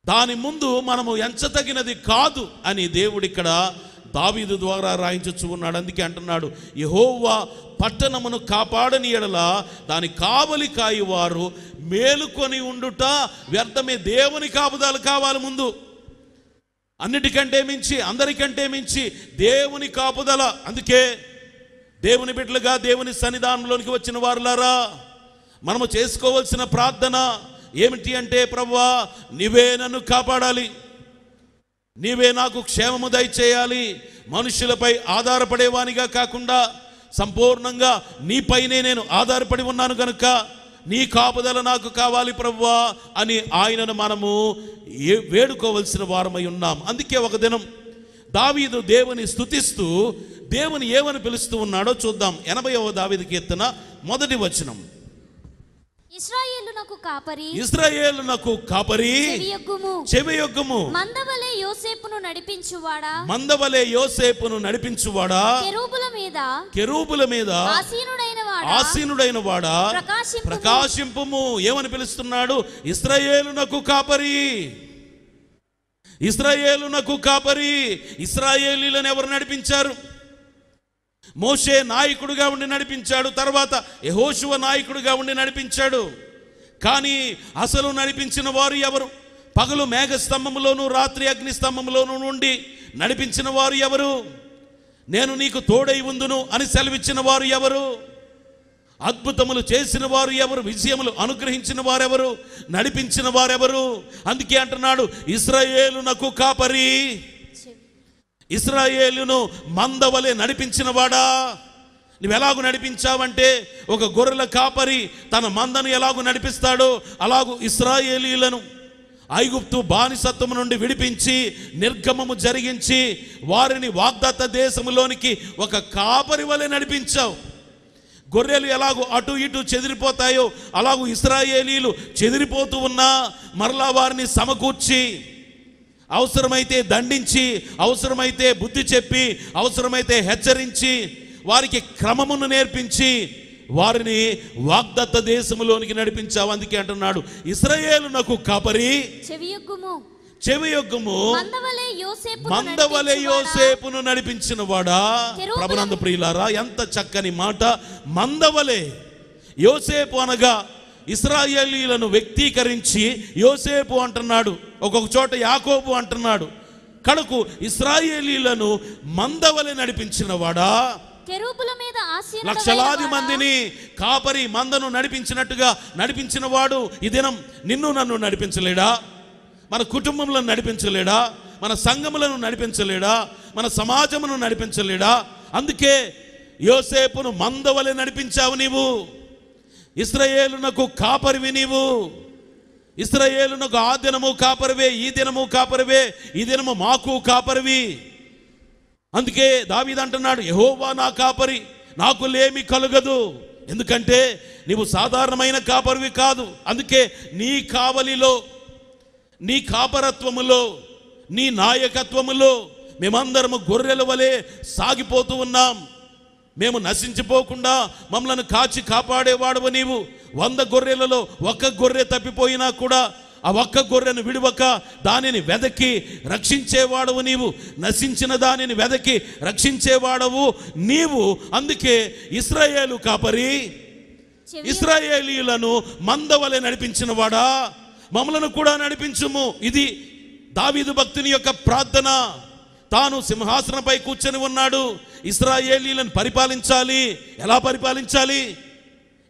దాని ముందు మనము ఎంచతగినది కాదు అని దేవుడు ఇక్కడ దావీదు ద్వారా రాయించు ఉన్నాడు. అందుకే అంటున్నాడు, యెహోవా పట్టణమును కాపాడని ఎడల దాని కావలి కాయువారు మేలుకొని ఉండుట వ్యర్థమే. దేవుని కాపుదల కావాలి ముందు, అన్నిటికంటే మించి, అందరికంటే మించి దేవుని కాపుదల. అందుకే దేవుని బిడ్డలుగా దేవుని సన్నిధానంలోనికి వచ్చిన వారులారా, మనము చేసుకోవాల్సిన ప్రార్థన ఏమిటి అంటే, ప్రభువా నీవే నన్ను కాపాడాలి, నీవే నాకు క్షేమము దయచేయాలి. మనుషులపై ఆధారపడేవానిగా కాకుండా సంపూర్ణంగా నీపైనే నేను ఆధారపడి ఉన్నాను కనుక నీ కాపుదల నాకు కావాలి ప్రభువా అని ఆయనను మనము వేడుకోవలసిన వారమై ఉన్నాం. అందుకే ఒక దినం దావీదు దేవుని స్తుతిస్తూ దేవుని ఏమని పిలుస్తూ ఉన్నాడో చూద్దాం. 80వ దావీదు కీర్తన 1వ వచనం. ఇశ్రాయేలునకు కాపరి చెవియొగ్గుము, మందవలే యోసేపును నడిపించువాడా, కెరూబుల మీద ఆసీనుడైన వాడా ప్రకాశింపుము. ఏమని పిలుస్తున్నాడు? ఇశ్రాయేలునకు కాపరి. ఇశ్రాయేలునకు కాపరి. ఇశ్రాయేలీలను ఎవరు నడిపించారు? మోషే నాయకుడిగా ఉండి నడిపించాడు, తర్వాత యెహోషువ నాయకుడిగా ఉండి నడిపించాడు. కానీ అసలు నడిపించిన వారు ఎవరు? పగలు మేఘస్తంభంలోను రాత్రి అగ్ని స్తంభంలోను నుండి నడిపించిన వారు ఎవరు? నేను నీకు తోడై ఉందును అని సెలవిచ్చిన వారు ఎవరు? అద్భుతములు చేసిన వారు ఎవరు? విజయములు అనుగ్రహించిన వారెవరు? నడిపించిన వారెవరు? అందుకే అంటున్నాడు, ఇశ్రాయేలునకు కాపరి. ఇశ్రాయేలును మందవలే నడిపించిన వాడా. నువ్వు ఎలాగూ నడిపించావంటే, ఒక గొర్రెల కాపరి తన మందను ఎలాగూ నడిపిస్తాడో అలాగూ ఇశ్రాయేలీలను ఐగుప్తు బానిసత్వము నుండి విడిపించి నిర్గమము జరిగించి వారిని వాగ్దత్త దేశములోనికి ఒక కాపరి వలె నడిపించావు. గొర్రెలు ఎలాగో అటు ఇటు చెదిరిపోతాయో అలాగూ ఇశ్రాయేలీలు చెదిరిపోతూ ఉన్నా మరలా వారిని సమకూర్చి, అవసరమైతే దండించి, అవసరమైతే బుద్ధి చెప్పి, అవసరమైతే హెచ్చరించి, వారికి క్రమమును నేర్పించి వారిని వాగ్దత్త దేశములోనికి నడిపించావు. అందుకే అంటున్నాడు, ఇశ్రాయేలునకు కాపరి, చెవియొగ్గుము, మందవలే యోసేపును నడిపించిన వాడా. ప్రభునందు ప్రియులారా, ఎంత చక్కని మాట! మందవలే. యోసేపు అనగా ఇశ్రాయేలీలను వ్యక్తీకరించి యోసేపు అంటున్నాడు, ఒక్కొక్క చోట యాకోబు అంటున్నాడు. కడకు ఇశ్రాయేలీలను మందవలే నడిపించిన వాడా. లక్షలాది మందిని కాపరి మందను నడిపించినట్టుగా నడిపించిన వాడు ఈ దినం నిన్ను నన్ను నడిపించలేడా? మన కుటుంబంలో నడిపించలేడా? మన సంఘములను నడిపించలేడా? మన సమాజమును నడిపించలేడా? అందుకే యోసేపును మందవలె నడిపించావు నీవు. ఇశ్రాయేలునకు కాపరివి నీవు. ఇశ్రాయేలునకు ఆ దినము కాపరివే, ఈ దినము కాపరివే, ఈ దినము మాకు కాపరివి. అందుకే దావీదు అంటున్నాడు, యెహోవా నా కాపరి, నాకు లేమి కలుగదు. ఎందుకంటే నీవు సాధారణమైన కాపరివి కాదు. అందుకే నీ కావలిలో, నీ కాపరత్వములో, నీ నాయకత్వములో మేమందరము గొర్రెల వలె సాగిపోతూ ఉన్నాం. మేము నశించిపోకుండా మమ్మలను కాచి కాపాడేవాడవు నీవు. 100 గొర్రెలలో ఒక్క గొర్రె తప్పిపోయినా కూడా ఆ ఒక్క గొర్రెను విడువక దానిని వెదకి రక్షించేవాడవు నీవు. నశించిన దానిని వెదకి రక్షించేవాడవు నీవు. అందుకే ఇశ్రాయేలు కాపరి, ఇశ్రాయేలీయులను మందవలె నడిపించిన వాడా, మమ్మలను కూడా నడిపించుము. ఇది దావీదు భక్తుని యొక్క ప్రార్థన. తాను సింహాసనంపై కూర్చొని ఉన్నాడు, ఇశ్రాయేలీయులను పరిపాలించాలి. ఎలా పరిపాలించాలి?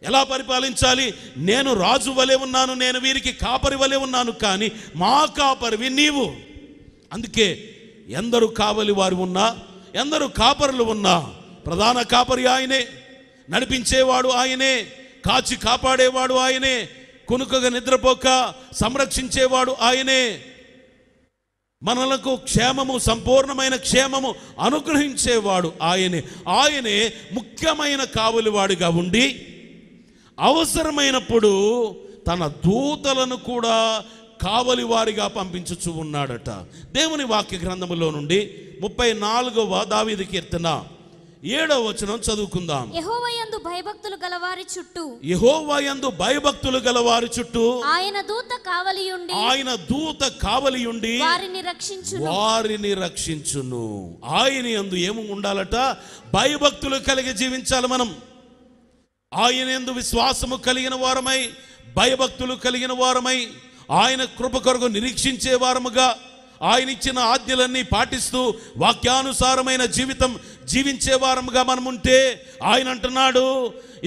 ఎలా పరిపాలించాలి? నేను రాజు వలె ఉన్నాను, నేను వీరికి కాపరి వలె ఉన్నాను, కానీ మా కాపరివి నీవు. అందుకే ఎందరు కావలి వారు ఉన్నా, ఎందరు కాపరులు ఉన్నా ప్రధాన కాపరి ఆయనే, నడిపించేవాడు ఆయనే, కాచి కాపాడేవాడు ఆయనే, కునుకగా నిద్రపోక సంరక్షించేవాడు ఆయనే, మనలకు క్షేమము, సంపూర్ణమైన క్షేమము అనుగ్రహించేవాడు ఆయనే. ఆయనే ముఖ్యమైన కావలివాడిగా ఉండి అవసరమైనప్పుడు తన దూతలను కూడా కావలి వారిగా పంపించుచు ఉన్నాడట. దేవుని వాక్య గ్రంథములో నుండి 34వ దావీదు కీర్తన 7వ వచనం చదువుకుందాం. యెహోవాయందు భయభక్తులు గలవారి చుట్టూ, యెహోవాయందు భయభక్తులు గలవారి చుట్టూ ఆయన దూత కావలియుండి, ఆయన దూత కావలియుండి వారిని రక్షించును. ఆయన యందు ఏమి ఉండాలట? భయభక్తులు కలిగి జీవించాలి మనం. ఆయన యందు విశ్వాసము కలిగిన వారమై, భయభక్తులు కలిగిన వారమై, ఆయన కృప కొరకు నిరీక్షించే వారముగా, ఆయన ఇచ్చిన ఆజ్ఞలన్నీ పాటిస్తూ వాక్యానుసారమైన జీవితం జీవించే వారముగా మనం ఉంటే, ఆయన అంటున్నాడు,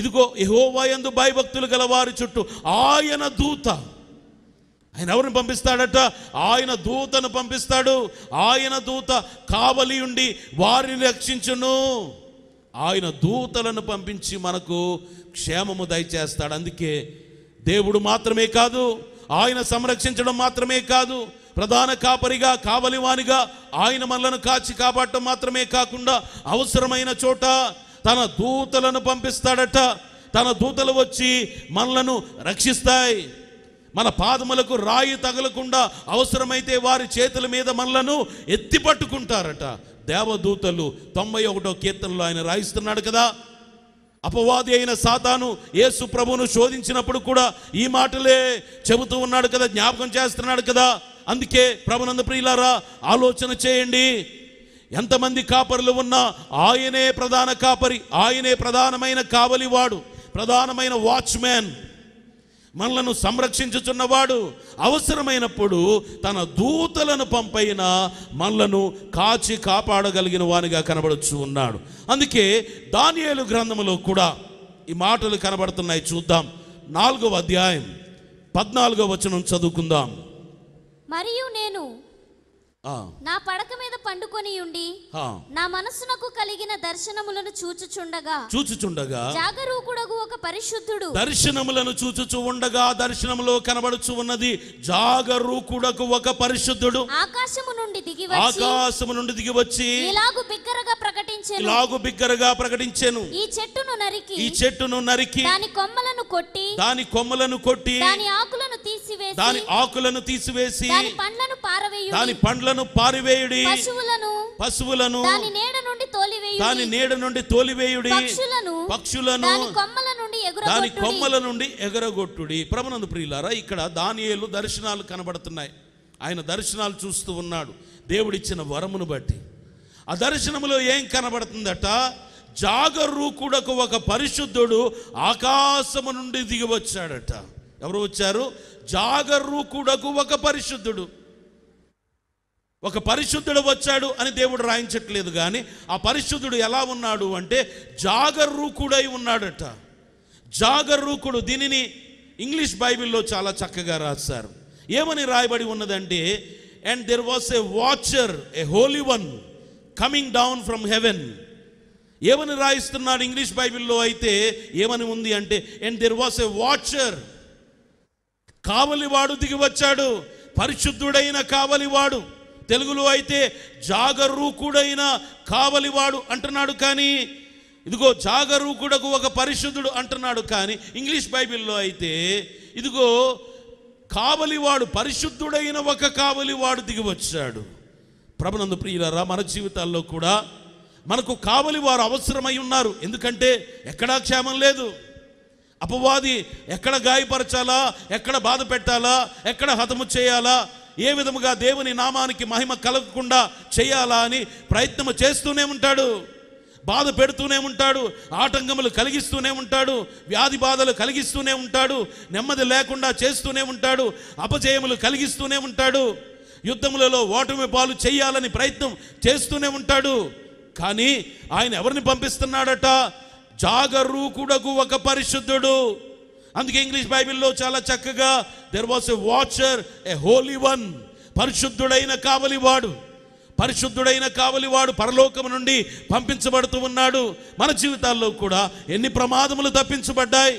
ఇదిగో యెహోవాయందు భయభక్తులు గల వారి చుట్టూ ఆయన దూత. ఆయన ఎవరిని పంపిస్తాడట? ఆయన దూతను పంపిస్తాడు. ఆయన దూత కావలి ఉండి వారిని రక్షించును. ఆయన దూతలను పంపించి మనకు క్షేమము దయచేస్తాడు. అందుకే దేవుడు మాత్రమే కాదు, ఆయన సంరక్షించడం మాత్రమే కాదు, ప్రధాన కాపరిగా, కావలివానిగా ఆయన మనలను కాచి కాపాడటం మాత్రమే కాకుండా అవసరమైన చోట తన దూతలను పంపిస్తాడట. తన దూతలు వచ్చి మనలను రక్షిస్తాయి. మన పాదములకు రాయి తగలకుండా అవసరమైతే వారి చేతుల మీద మనలను ఎత్తి పట్టుకుంటారట. దేవదూతలు 91వ కీర్తనలో ఆయన రాయిస్తున్నాడు కదా. అపవాది అయిన సాతాను యేసు ప్రభువును శోధించినప్పుడు కూడా ఈ మాటలే చెబుతూ ఉన్నాడు కదా, జ్ఞాపకం చేస్తున్నాడు కదా. అందుకే ప్రభునందు ప్రియులారా, ఆలోచన చేయండి. ఎంతమంది కాపరులు ఉన్నా ఆయనే ప్రధాన కాపరి, ఆయనే ప్రధానమైన కావలివాడు, ప్రధానమైన వాచ్మ్యాన్, మనలను సంరక్షించుచున్నవాడు. అవసరమైనప్పుడు తన దూతలను పంపైన మనలను కాచి కాపాడగలిగిన వానిగా కనబడుచు ఉన్నాడు. అందుకే దానియేలు గ్రంథములో కూడా ఈ మాటలు కనబడుతున్నాయి. చూద్దాం. 4వ అధ్యాయం 14వ వచనం చదువుకుందాం. మరియు నేను నా పడక మీద పండుకొని ఉండి నా మనస్సునకు కలిగిన దర్శనములను చూచుచుండగా జాగరూకుడగు ఒక పరిశుద్ధుడు, దర్శనములను చూచుచు ఉండగా దర్శనములో కనబడుచు ఉన్నది జాగరూకుడకు ఒక పరిశుద్ధుడు ఆకాశము నుండి దిగి వచ్చి ఇలాగు బిగ్గరగా ప్రకటించెను, ఈ చెట్టును నరికి దాని కొమ్మలను కొట్టి దాని ఆకులను తీసివేసి దాని పండ్లను పారివేయుడి, పశువులను దాని నీడ నుండి తోలివేయుడి, పక్షులను దాని కొమ్మల నుండి ఎగరగొట్టుడి. ప్రభునందు ప్రియులారా, ఇక్కడ దానియేలు దర్శనాలు కనబడుతున్నాయి. ఆయన దర్శనాలు చూస్తూ ఉన్నాడు దేవుడిచ్చిన వరమును బట్టి. ఆ దర్శనములో ఏం కనబడుతుందట? జాగరూకుడకు ఒక పరిశుద్ధుడు ఆకాశము నుండి దిగి వచ్చాడట. ఎవరు వచ్చారు? జాగరూకుడకు ఒక పరిశుద్ధుడు. ఒక పరిశుద్ధుడు వచ్చాడు అని దేవుడు రాయించట్లేదు, కానీ ఆ పరిశుద్ధుడు ఎలా ఉన్నాడు అంటే జాగరూకుడై ఉన్నాడట. జాగరూకుడు, దీనిని ఇంగ్లీష్ బైబిల్లో చాలా చక్కగా రాశారు. ఏమని రాయబడి ఉన్నదంటే, and there was a watcher, a holy one coming down from heaven. ఏమని రాయిస్తున్నాడు ఇంగ్లీష్ బైబిల్లో అయితే ఏమని ఉంది అంటే, and there was a watcher, కావలివాడు దిగి వచ్చాడు, పరిశుద్ధుడైన కావలివాడు. తెలుగులో అయితే జాగరూకుడైన కావలివాడు అంటున్నాడు, కానీ ఇదిగో జాగరూకుడకు ఒక పరిశుద్ధుడు అంటున్నాడు. కానీ ఇంగ్లీష్ బైబిల్లో అయితే ఇదిగో కావలివాడు, పరిశుద్ధుడైన ఒక కావలివాడు దిగి వచ్చాడు. ప్రభునందు ప్రియులారా, మన జీవితాల్లో కూడా మనకు కావలివారు అవసరమై ఉన్నారు. ఎందుకంటే ఎక్కడా క్షేమం లేదు. అపవాది ఎక్కడ గాయపరచాలా, ఎక్కడ బాధ పెట్టాలా, ఎక్కడ హతము చేయాలా, ఏ విధముగా దేవుని నామానికి మహిమ కలగకుండా చేయాలా అని ప్రయత్నం చేస్తూనే ఉంటాడు. బాధ పెడుతూనే ఉంటాడు, ఆటంకములు కలిగిస్తూనే ఉంటాడు, వ్యాధి బాధలు కలిగిస్తూనే ఉంటాడు, నెమ్మది లేకుండా చేస్తూనే ఉంటాడు, అపజయములు కలిగిస్తూనే ఉంటాడు, యుద్ధములలో ఓటమి పాలు చేయాలని ప్రయత్నం చేస్తూనే ఉంటాడు. కానీ ఆయన ఎవరిని పంపిస్తున్నాడట? జాగరూకుడకు ఒక పరిశుద్ధుడు. అందుకే ఇంగ్లీష్ బైబిల్లో చాలా చక్కగా there was a watcher, a holy one, పరిశుద్ధుడైన కావలివాడు. పరిశుద్ధుడైన కావలివాడు పరలోకము నుండి పంపించబడుతూ ఉన్నాడు. మన జీవితాల్లో కూడా ఎన్ని ప్రమాదములు తప్పించబడ్డాయి,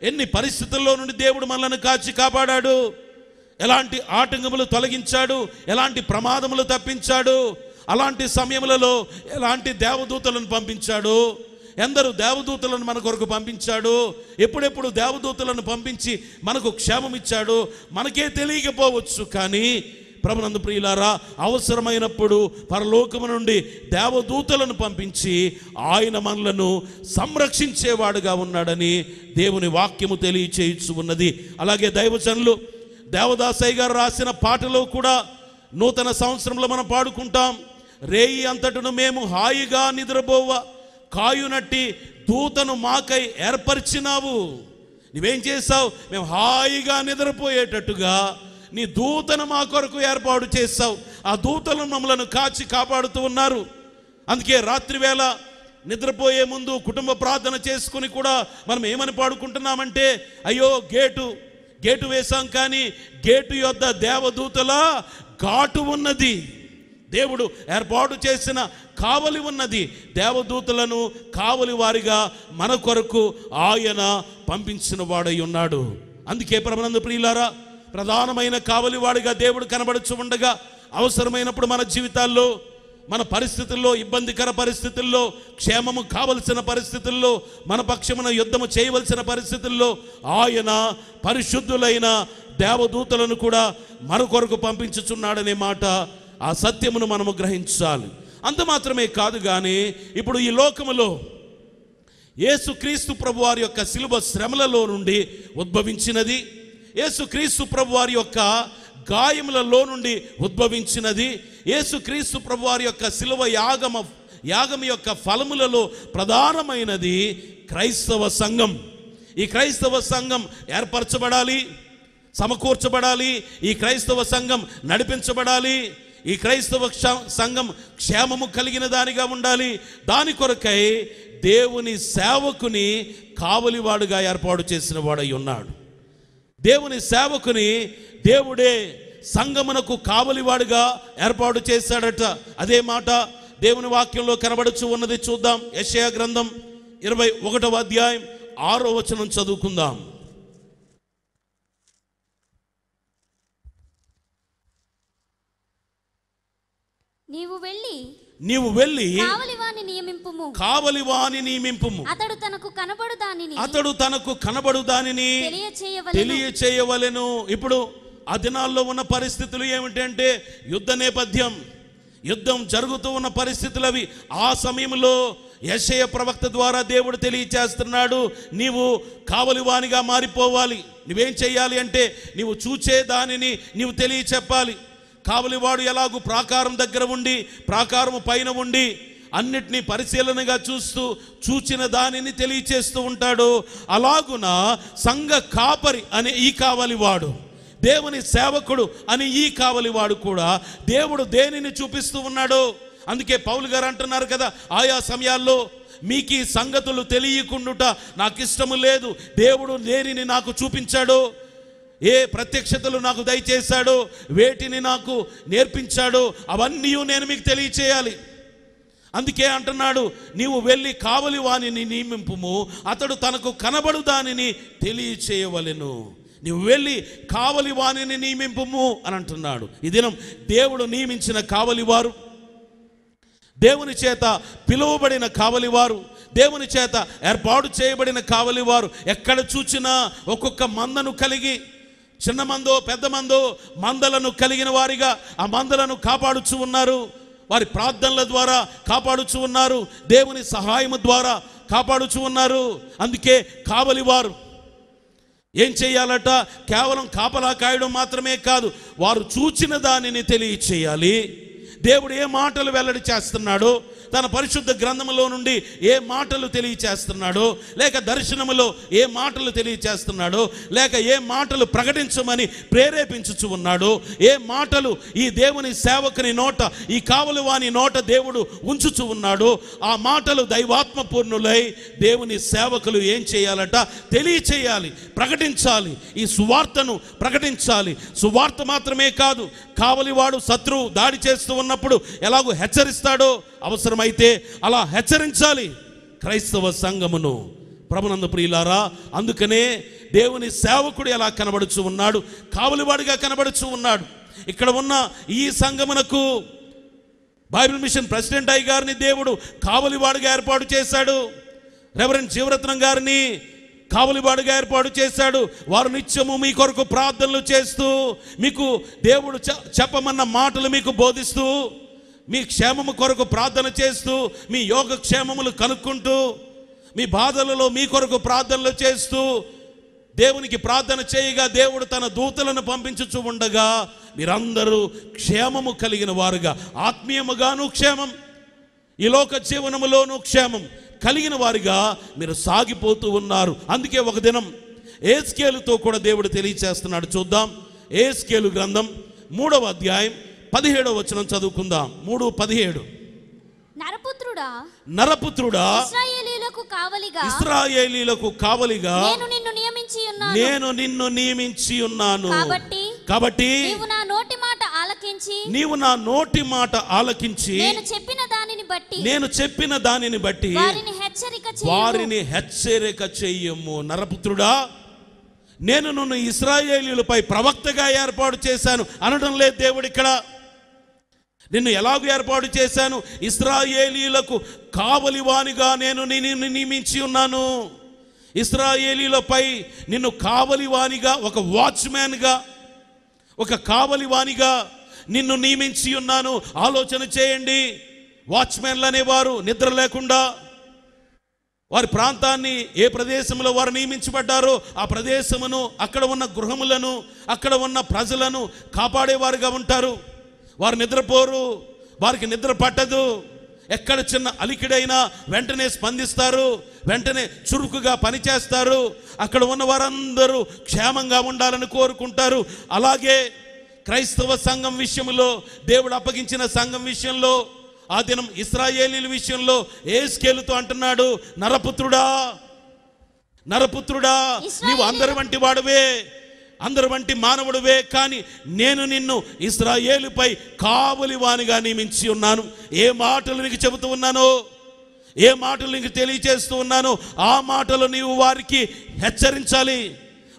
ఎన్ని పరిస్థితుల్లో నుండి దేవుడు మనల్ని కాచి కాపాడాడు, ఎలాంటి ఆటంకములు తొలగించాడు, ఎలాంటి ప్రమాదములు తప్పించాడు, అలాంటి సమయములలో ఎలాంటి దేవదూతలను పంపించాడు, ఎందరు దేవదూతలను మన కొరకు పంపించాడు, ఎప్పుడెప్పుడు దేవదూతలను పంపించి మనకు క్షేమం ఇచ్చాడు మనకే తెలియకపోవచ్చు. కానీ ప్రభునందు ప్రియులారా, అవసరమైనప్పుడు పరలోకము నుండి దేవదూతలను పంపించి ఆయన మనలను సంరక్షించేవాడుగా ఉన్నాడని దేవుని వాక్యము తెలియచేయచ్చు ఉన్నది. అలాగే దైవజనులు దేవదాసయ్య గారు రాసిన పాటలో కూడా నూతన సంవత్సరంలో మనం పాడుకుంటాం. రేయి అంతటను మేము హాయిగా నిద్రపోవ కాయునట్టి దూతను మాకై ఏర్పరిచినావు. నువ్వేం చేసావు? మేము హాయిగా నిద్రపోయేటట్టుగా నీ దూతను మా కొరకు ఏర్పాటు చేసావు. ఆ దూతలు మమ్మలను కాచి కాపాడుతూ ఉన్నారు. అందుకే రాత్రి వేళ నిద్రపోయే ముందు కుటుంబ ప్రార్థన చేసుకుని కూడా మనం ఏమని పాడుకుంటున్నామంటే, అయ్యో గేటు వేశాం, కానీ గేటు యొద్ద దేవదూతల ఘాటు ఉన్నది. దేవుడు ఏర్పాటు చేసిన కావలి ఉన్నది. దేవదూతలను కావలి వారిగా మన కొరకు ఆయన పంపించిన వాడై ఉన్నాడు. అందుకే ప్రభునందు ప్రియులారా, ప్రధానమైన కావలివాడిగా దేవుడు కనబడుచు ఉండగా అవసరమైనప్పుడు మన జీవితాల్లో, మన పరిస్థితుల్లో, ఇబ్బందికర పరిస్థితుల్లో, క్షేమము కావలసిన పరిస్థితుల్లో, మన పక్షమున యుద్ధము చేయవలసిన పరిస్థితుల్లో ఆయన పరిశుద్ధులైన దేవదూతలను కూడా మన కొరకు పంపించుచున్నాడనే మాట, ఆ సత్యమును మనము గ్రహించాలి. అంత మాత్రమే కాదు, కానీ ఇప్పుడు ఈ లోకములో యేసుక్రీస్తు ప్రభువారి యొక్క శిలువ శ్రమలలో నుండి ఉద్భవించినది, యేసుక్రీస్తు ప్రభువారి యొక్క గాయములలో నుండి ఉద్భవించినది. యేసుక్రీస్తు ప్రభువారి యొక్క శిలువ యాగం యొక్క ఫలములలో ప్రధానమైనది క్రైస్తవ సంఘం. ఈ క్రైస్తవ సంఘం ఏర్పరచబడాలి, సమకూర్చబడాలి. ఈ క్రైస్తవ సంఘం నడిపించబడాలి. ఈ క్రైస్తవ సంఘం క్షేమము కలిగిన దానిగా ఉండాలి. దాని కొరకై దేవుని సేవకుని కావలివాడుగా ఏర్పాటు చేసిన వాడై ఉన్నాడు. దేవుని సేవకుని దేవుడే సంఘమునకు కావలివాడుగా ఏర్పాటు చేశాడట. అదే మాట దేవుని వాక్యంలో కనబడుచు ఉన్నది. చూద్దాం. యెషయా గ్రంథం 21వ అధ్యాయం 6వ వచనం చదువుకుందాం. నీవు వెళ్ళి కావలివాని నియమింపుము. అతడు తనకు కనబడు దానిని తెలియచేయవలెను. ఇప్పుడు ఆ దినాల్లో ఉన్న పరిస్థితులు ఏమిటంటే యుద్ధ నేపథ్యం, యుద్ధం జరుగుతూ ఉన్న పరిస్థితులు అవి. ఆ సమయంలో యెషయా ప్రవక్త ద్వారా దేవుడు తెలియచేస్తున్నాడు, నీవు కావలివానిగా మారిపోవాలి. నువ్వేం చెయ్యాలి అంటే నీవు చూచే దానిని నీవు తెలియచెప్పాలి. కావలివాడు ఎలాగూ ప్రాకారం దగ్గర ఉండి, ప్రాకారము పైన ఉండి అన్నిటినీ పరిశీలనగా చూచిన దానిని తెలియచేస్తూ ఉంటాడు. అలాగున సంఘ కాపరి అనే ఈ కావలివాడు, దేవుని సేవకుడు అని ఈ కావలివాడు కూడా దేవుడు దేనిని చూపిస్తూ ఉన్నాడు. అందుకే పౌలు గారు అంటున్నారు కదా, ఆయా సమయాల్లో మీకు ఈ సంగతులు తెలియకుండుట నాకు ఇష్టము లేదు. దేవుడు దేనిని నాకు చూపించాడో, ఏ ప్రత్యక్షతలు నాకు దయచేశాడో, వేటిని నాకు నేర్పించాడో అవన్నీ నేను మీకు తెలియచేయాలి. అందుకే అంటున్నాడు, నీవు వెళ్ళి కావలి వానిని నియమింపుము, అతడు తనకు కనబడు దానిని తెలియచేయవలెను. నువ్వు వెళ్ళి కావలి వానిని నియమింపుము అని అంటున్నాడు. ఈ దినం దేవుడు నియమించిన కావలివారు, దేవుని చేత పిలువబడిన కావలివారు, దేవుని చేత ఏర్పాటు చేయబడిన కావలివారు ఎక్కడ చూచినా ఒక్కొక్క మందను కలిగి, చిన్న మందో పెద్ద మందో మందలను కలిగిన వారిగా ఆ మందలను కాపాడుచు ఉన్నారు. వారి ప్రార్థనల ద్వారా కాపాడుచు ఉన్నారు, దేవుని సహాయము ద్వారా కాపాడుచు ఉన్నారు. అందుకే కావలివారు ఏం చేయాలట? కేవలం కాపలా కాయడం మాత్రమే కాదు, వారు చూచిన దానిని తెలియచేయాలి. దేవుడు ఏ మాటలు వెల్లడి చేస్తున్నాడో, తన పరిశుద్ధ గ్రంథములో నుండి ఏ మాటలు తెలియచేస్తున్నాడో, లేక దర్శనములో ఏ మాటలు తెలియచేస్తున్నాడో, లేక ఏ మాటలు ప్రకటించమని ప్రేరేపించుచు ఉన్నాడో, ఏ మాటలు ఈ దేవుని సేవకుని నోట, ఈ కావలివాని నోట దేవుడు ఉంచుచు ఉన్నాడో, ఆ మాటలు దైవాత్మ పూర్ణులై దేవుని సేవకులు ఏం చేయాలట? తెలియచేయాలి, ప్రకటించాలి. ఈ సువార్తను ప్రకటించాలి. సువార్త మాత్రమే కాదు, కావలివాడు శత్రువు దాడి చేస్తూ ఉన్నప్పుడు ఎలాగో హెచ్చరిస్తాడో, అవసరమైతే అలా హెచ్చరించాలి క్రైస్తవ సంఘమును. ప్రభునందు ప్రియులారా, అందుకనే దేవుని సేవకుడు ఎలా కనబడుచు ఉన్నాడు? కావలివాడిగా కనబడుచు ఉన్నాడు. ఇక్కడ ఉన్న ఈ సంఘమునకు బైబిల్ మిషన్ ప్రెసిడెంట్ అయ్య గారిని దేవుడు కావలివాడిగా ఏర్పాటు చేశాడు. రెవరెండ్ జీవరత్నం గారిని కావలివాడిగా ఏర్పాటు చేశాడు. వారు నిత్యము మీ కొరకు ప్రార్థనలు చేస్తూ, మీకు దేవుడు చెప్పమన్న మాటలు మీకు బోధిస్తూ, మీ క్షేమము కొరకు ప్రార్థన చేస్తూ, మీ యోగ క్షేమములు కనుక్కుంటూ, మీ బాధలలో మీ కొరకు ప్రార్థనలు చేస్తూ, దేవునికి ప్రార్థన చేయగా దేవుడు తన దూతలను పంపించుచు ఉండగా మీరందరూ క్షేమము కలిగిన వారుగా, ఆత్మీయముగాను క్షేమం, ఈ లోక జీవనములోనూ క్షేమం కలిగిన వారిగా మీరు సాగిపోతూ ఉన్నారు. అందుకే ఒక దినం ఏస్కేలుతో కూడా దేవుడు తెలియచేస్తున్నాడు. చూద్దాం. ఏస్కేలు గ్రంథం 3వ అధ్యాయం 17వ వచనం చదువుకుందాం. 3:17. నరపుత్రుడా ఇశ్రాయేలీయులకు కావలిగా నేను నిన్ను నియమించి ఉన్నాను. కాబట్టి నీవు నా నోటి మాట ఆలకించి నేను చెప్పిన దానిని బట్టి వారిని హెచ్చరిక చెయ్యము. నరపుత్రుడా, నేను నిన్ను ఇశ్రాయేలీయులపై ప్రవక్తగా ఏర్పాటు చేశాను అనడం లేదు దేవుడు ఇక్కడ. నిన్ను ఎలాగూ ఏర్పాటు చేశాను? ఇశ్రాయేలీయులకు కావలివానిగా నేను నిన్ను నియమించి ఉన్నాను. ఇశ్రాయేలీయులపై నిన్ను కావలివానిగా, ఒక వాచ్మ్యాన్గా, ఒక కావలివానిగా నిన్ను నియమించి ఉన్నాను. ఆలోచన చేయండి. వాచ్మెన్లు అనేవారు నిద్ర లేకుండా వారి ప్రాంతాన్ని ఏ ప్రదేశంలో వారు నియమించబడ్డారో ఆ ప్రదేశమును, అక్కడ ఉన్న గృహములను, అక్కడ ఉన్న ప్రజలను కాపాడేవారుగా ఉంటారు. వారు నిద్రపోరు, వారికి నిద్ర పట్టదు. ఎక్కడ చిన్న అలికిడైనా వెంటనే స్పందిస్తారు, వెంటనే చురుకుగా పనిచేస్తారు. అక్కడ ఉన్న వారందరూ క్షేమంగా ఉండాలని కోరుకుంటారు. అలాగే క్రైస్తవ సంఘం విషయంలో, దేవుడు అప్పగించిన సంఘం విషయంలో, ఆ దినం ఇశ్రాయేలీల విషయంలో యెహెజ్కేలుతో అంటున్నాడు, నరపుత్రుడా, నరపుత్రుడా, నీవు అందరి వంటి వాడువే, అందరి వంటి మానవుడువే, కానీ నేను నిన్ను ఇశ్రాయేలుపై కావలివానిగా నియమించి ఉన్నాను. ఏ మాటలు నీకు చెబుతూ ఉన్నానో, ఏ మాటలు నీకు తెలియచేస్తూ ఉన్నానో ఆ మాటలు నీవు వారికి హెచ్చరించాలి,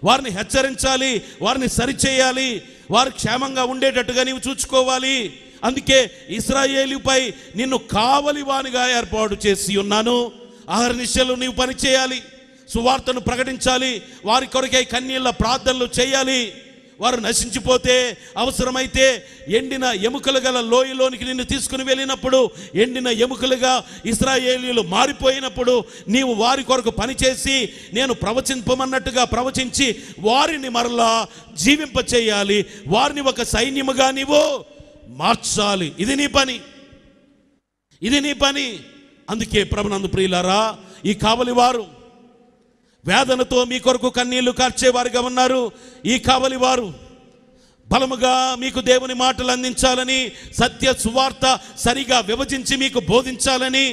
వారిని హెచ్చరించాలి, వారిని సరిచేయాలి, వారు క్షేమంగా ఉండేటట్టుగా నీవు చూసుకోవాలి. అందుకే ఇశ్రాయేలుపై నిన్ను కావలివానిగా ఏర్పాటు చేసి ఉన్నాను. అహర్నిశలు నీవు పని చేయాలి, సువార్తను ప్రకటించాలి, వారి కొరకై కన్నీళ్ళ ప్రార్థనలు చేయాలి. వారు నశించిపోతే, అవసరమైతే ఎండిన ఎముకలు గల లోయలోనికి నిన్ను తీసుకుని వెళ్ళినప్పుడు, ఎండిన ఎముకలుగా ఇశ్రాయేలీయులు మారిపోయినప్పుడు నీవు వారి కొరకు పనిచేసి, నేను ప్రవచింపమన్నట్టుగా ప్రవచించి వారిని మరలా జీవింపచేయాలి, వారిని ఒక సైన్యముగా నీవు మార్చాలి. ఇది నీ పని, ఇది నీ పని. అందుకే ప్రభునందు ప్రియులారా, ఈ కావలివారు వేదనతో మీ కొరకు కన్నీళ్లు కార్చేవారుగా ఉన్నారు. ఈ కావలివారు బలముగా మీకు దేవుని మాటలు అందించాలని, సత్య సువార్త సరిగా విభజించి మీకు బోధించాలని,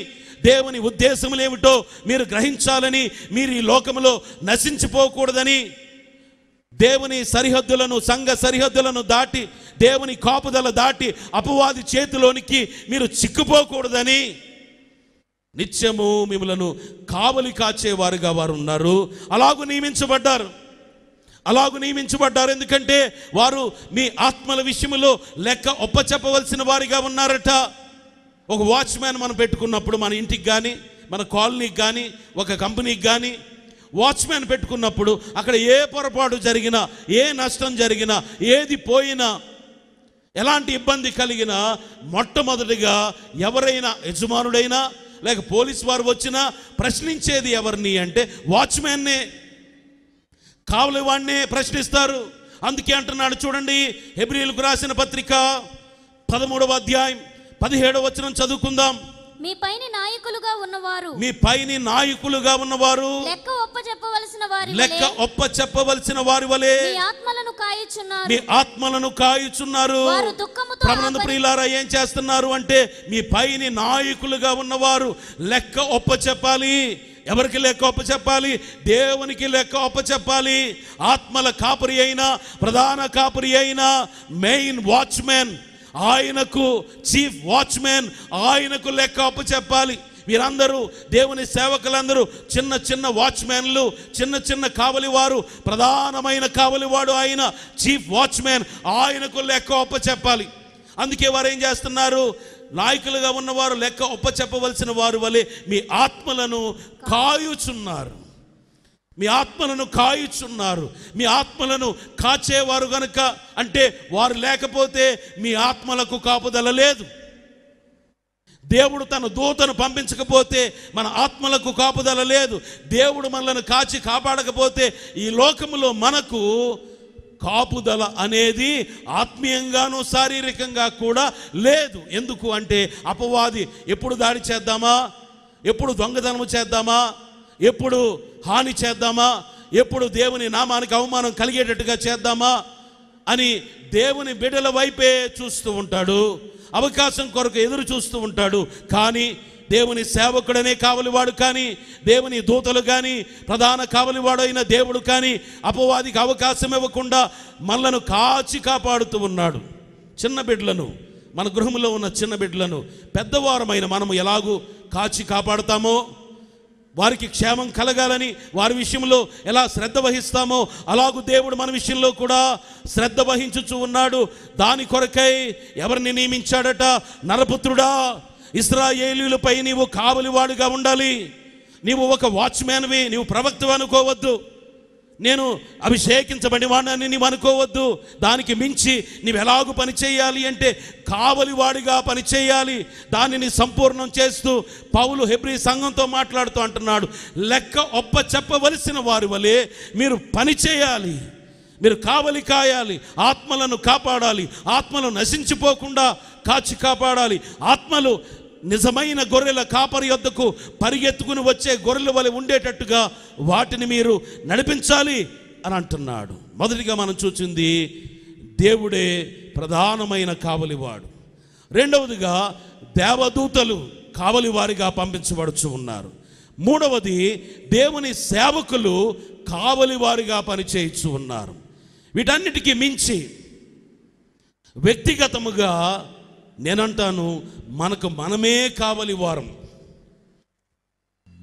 దేవుని ఉద్దేశములేమిటో మీరు గ్రహించాలని, మీరు ఈ లోకములో నశించిపోకూడదని, దేవుని సరిహద్దులను, సంఘ సరిహద్దులను దాటి, దేవుని కాపుదల దాటి అపవాది చేతిలోనికి మీరు చిక్కుపోకూడదని నిత్యము మిమ్మలను కావలి కాచేవారుగా వారు ఉన్నారు. అలాగూ నియమించబడ్డారు. ఎందుకంటే వారు మీ ఆత్మల విషయంలో లెక్క ఒప్పచెప్పవలసిన వారిగా ఉన్నారట. ఒక వాచ్మ్యాన్ మనం పెట్టుకున్నప్పుడు, మన ఇంటికి కానీ, మన కాలనీకి కానీ, ఒక కంపెనీకి కానీ వాచ్మ్యాన్ పెట్టుకున్నప్పుడు అక్కడ ఏ పొరపాటు జరిగినా, ఏ నష్టం జరిగినా, ఏది పోయినా, ఎలాంటి ఇబ్బంది కలిగినా మొట్టమొదటిగా ఎవరైనా, యజమానుడైనా లేక పోలీసు వారు వచ్చినా ప్రశ్నించేది ఎవరిని అంటే వాచ్మ్యాన్నే, కావలివాడినే ప్రశ్నిస్తారు. అందుకే అంటున్నాడు చూడండి, హెబ్రీయులకు రాసిన పత్రిక 13వ అధ్యాయం 17వ వచనం చదువుకుందాం. మీ పైని నాయకులుగా ఉన్నవారు, మీ పైని నాయకులుగా ఉన్నవారు లెక్క ఒప్పచెప్పవలసిన వారి వలె మీ ఆత్మలను కాయుచున్నారు. ప్రభునందు ప్రియులారా, ఏం చేస్తున్నారు అంటే మీ పైని నాయకులుగా ఉన్నవారు లెక్క ఒప్పచెప్పాలి. ఎవరికి లెక్క ఒప్పచెప్పాలి? దేవునికి లెక్క ఒప్పచెప్పాలి. ఆత్మల కాపరి అయినా, ప్రధాన కాపరి అయినా, మెయిన్ వాచ్మెన్ ఆయనకు, చీఫ్ వాచ్మెన్ ఆయనకు లెక్క అప్పచెప్పాలి. వీరందరూ దేవుని సేవకులందరూ చిన్న చిన్న వాచ్మెన్లు, చిన్న చిన్న కావలివారు. ప్రధానమైన కావలివాడు ఆయన, చీఫ్ వాచ్మెన్, ఆయనకు లెక్క అప్పచెప్పాలి. అందుకే వారు ఏం చేస్తున్నారు? నాయకులుగా ఉన్నవారు లెక్క ఒప్పచెప్పవలసిన వారు వలె మీ ఆత్మలను కాయుచున్నారు. మీ ఆత్మలను కాయుచున్నారు. మీ ఆత్మలను కాచేవారు గనుక, అంటే వారు లేకపోతే మీ ఆత్మలకు కాపుదల లేదు. దేవుడు తన దూతను పంపించకపోతే మన ఆత్మలకు కాపుదల లేదు. దేవుడు మనల్ని కాచి కాపాడకపోతే ఈ లోకములో మనకు కాపుదల అనేది ఆత్మీయంగాను శారీరకంగా కూడా లేదు. ఎందుకు అంటే అపవాది ఎప్పుడు దాడి చేద్దామా, ఎప్పుడు దొంగతనము చేద్దామా, ఎప్పుడు హాని చేద్దామా, ఎప్పుడు దేవుని నామానికి అవమానం కలిగేటట్టుగా చేద్దామా అని దేవుని బిడ్డల వైపే చూస్తూ ఉంటాడు. అవకాశం కొరకు ఎదురు చూస్తూ ఉంటాడు. కానీ దేవుని సేవకుడనే కావలివాడు కానీ, దేవుని దూతలు కానీ, ప్రధాన కావలివాడు అయిన దేవుడు కానీ అపవాదికి అవకాశం ఇవ్వకుండా మనలను కాచి కాపాడుతూ ఉన్నాడు. చిన్న బిడ్డలను, మన గృహంలో ఉన్న చిన్న బిడ్డలను పెద్దవారమైన మనము ఎలాగూ కాచి కాపాడుతామో, వారికి క్షేమం కలగాలని వారి విషయంలో ఎలా శ్రద్ధ వహిస్తామో అలాగూ దేవుడు మన విషయంలో కూడా శ్రద్ధ వహించుచూ ఉన్నాడు. దాని కొరకై ఎవరిని నియమించాడట? నరపుత్రుడా, ఇశ్రాయేలీయులపై నీవు కావలివాడుగా ఉండాలి. నీవు ఒక వాచ్మ్యాన్వి, నీవు ప్రవక్తవి అనుకోవద్దు. నేను అభిషేకించబడి వాడిని నీవు అనుకోవద్దు. దానికి మించి నీవు ఎలాగూ పని చేయాలి అంటే కావలివాడిగా పని చేయాలి. దానిని సంపూర్ణం చేస్తూ పౌలు హెబ్రీ సంఘంతో మాట్లాడుతూ అంటున్నాడు, లెక్క ఒప్ప చెప్పవలసిన వారి వలె మీరు పని చేయాలి, మీరు కావలి కాయాలి, ఆత్మలను కాపాడాలి, ఆత్మలు నశించిపోకుండా కాచి కాపాడాలి. ఆత్మలు నిజమైన గొర్రెల కాపరి యొద్దకు పరిగెత్తుకుని వచ్చే గొర్రెల వలె ఉండేటట్టుగా వాటిని మీరు నడిపించాలి అని అంటున్నాడు. మొదటిగా మనం చూసింది దేవుడే ప్రధానమైన కావలివాడు. రెండవదిగా దేవదూతలు కావలివారిగా పంపించబడుచు ఉన్నారు. మూడవది దేవుని సేవకులు కావలివారిగా పనిచేయచ్చు ఉన్నారు. వీటన్నిటికీ మించి వ్యక్తిగతముగా నేనంటాను, మనకు మనమే కావలి వారం,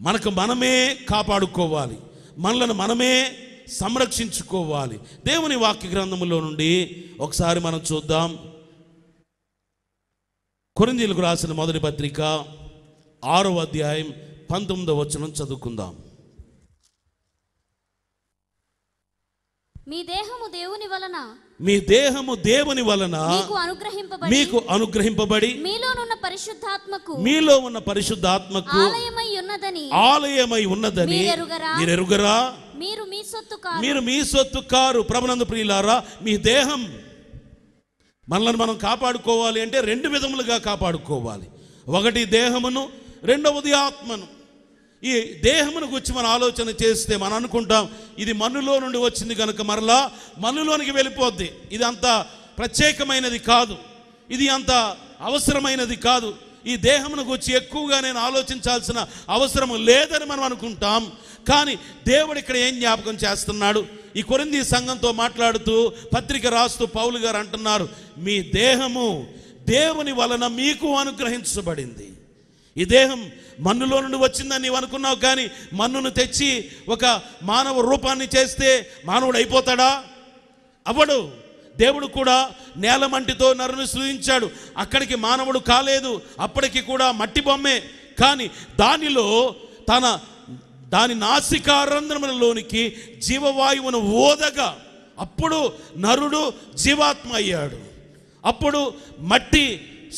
మనకు మనమే కాపాడుకోవాలి, మనలను మనమే సంరక్షించుకోవాలి. దేవుని వాక్య గ్రంథములో నుండి ఒకసారి మనం చూద్దాం. కొరింథీయులకు రాసిన మొదటి పత్రిక 6వ అధ్యాయం 19వ వచనం చదువుకుందాం. మీ దేహము దేవుని వలన మీకు అనుగ్రహింపబడి మీలో ఉన్న పరిశుద్ధాత్మకు ఆలయమై ఉన్నదని మీరెరుగరా? మీరు మీ సొత్తు కారు. ప్రభునందు ప్రియులారా, మీ దేహం మనల్ని మనం కాపాడుకోవాలి అంటే రెండు విధములుగా కాపాడుకోవాలి. ఒకటి దేహమును, రెండవది ఆత్మను. ఈ దేహమును గురించి మనం ఆలోచన చేస్తే మనం అనుకుంటాం ఇది మన్నులో నుండి వచ్చింది కనుక మరలా మన్నులోనికి వెళ్ళిపోద్ది, ఇది అంత ప్రత్యేకమైనది కాదు, ఇది అంత అవసరమైనది కాదు, ఈ దేహమును గురించి ఎక్కువగా నేను ఆలోచించాల్సిన అవసరం లేదని మనం అనుకుంటాం. కానీ దేవుడు ఇక్కడ ఏం జ్ఞాపకం చేస్తున్నాడు? ఈ కొరింథీ సంఘంతో మాట్లాడుతూ పత్రిక రాస్తూ పౌలు గారు అంటున్నారు, మీ దేహము దేవుని వలన మీకు అనుగ్రహించబడింది. ఈ దేహం మన్నులో నుండి వచ్చిందని నీవు అనుకున్నావు, కానీ మన్నును తెచ్చి ఒక మానవ రూపాన్ని చేస్తే మానవుడు అయిపోతాడా? అవ్వడు. దేవుడు కూడా నేల మంటితో నరుని సృజించాడు, అక్కడికి మానవుడు కాలేదు, అప్పటికి కూడా మట్టి బొమ్మే. కానీ దానిలో దాని నాసికారంధ్రములలోనికి జీవవాయువును ఓదగా అప్పుడు నరుడు జీవాత్మ అయ్యాడు, అప్పుడు మట్టి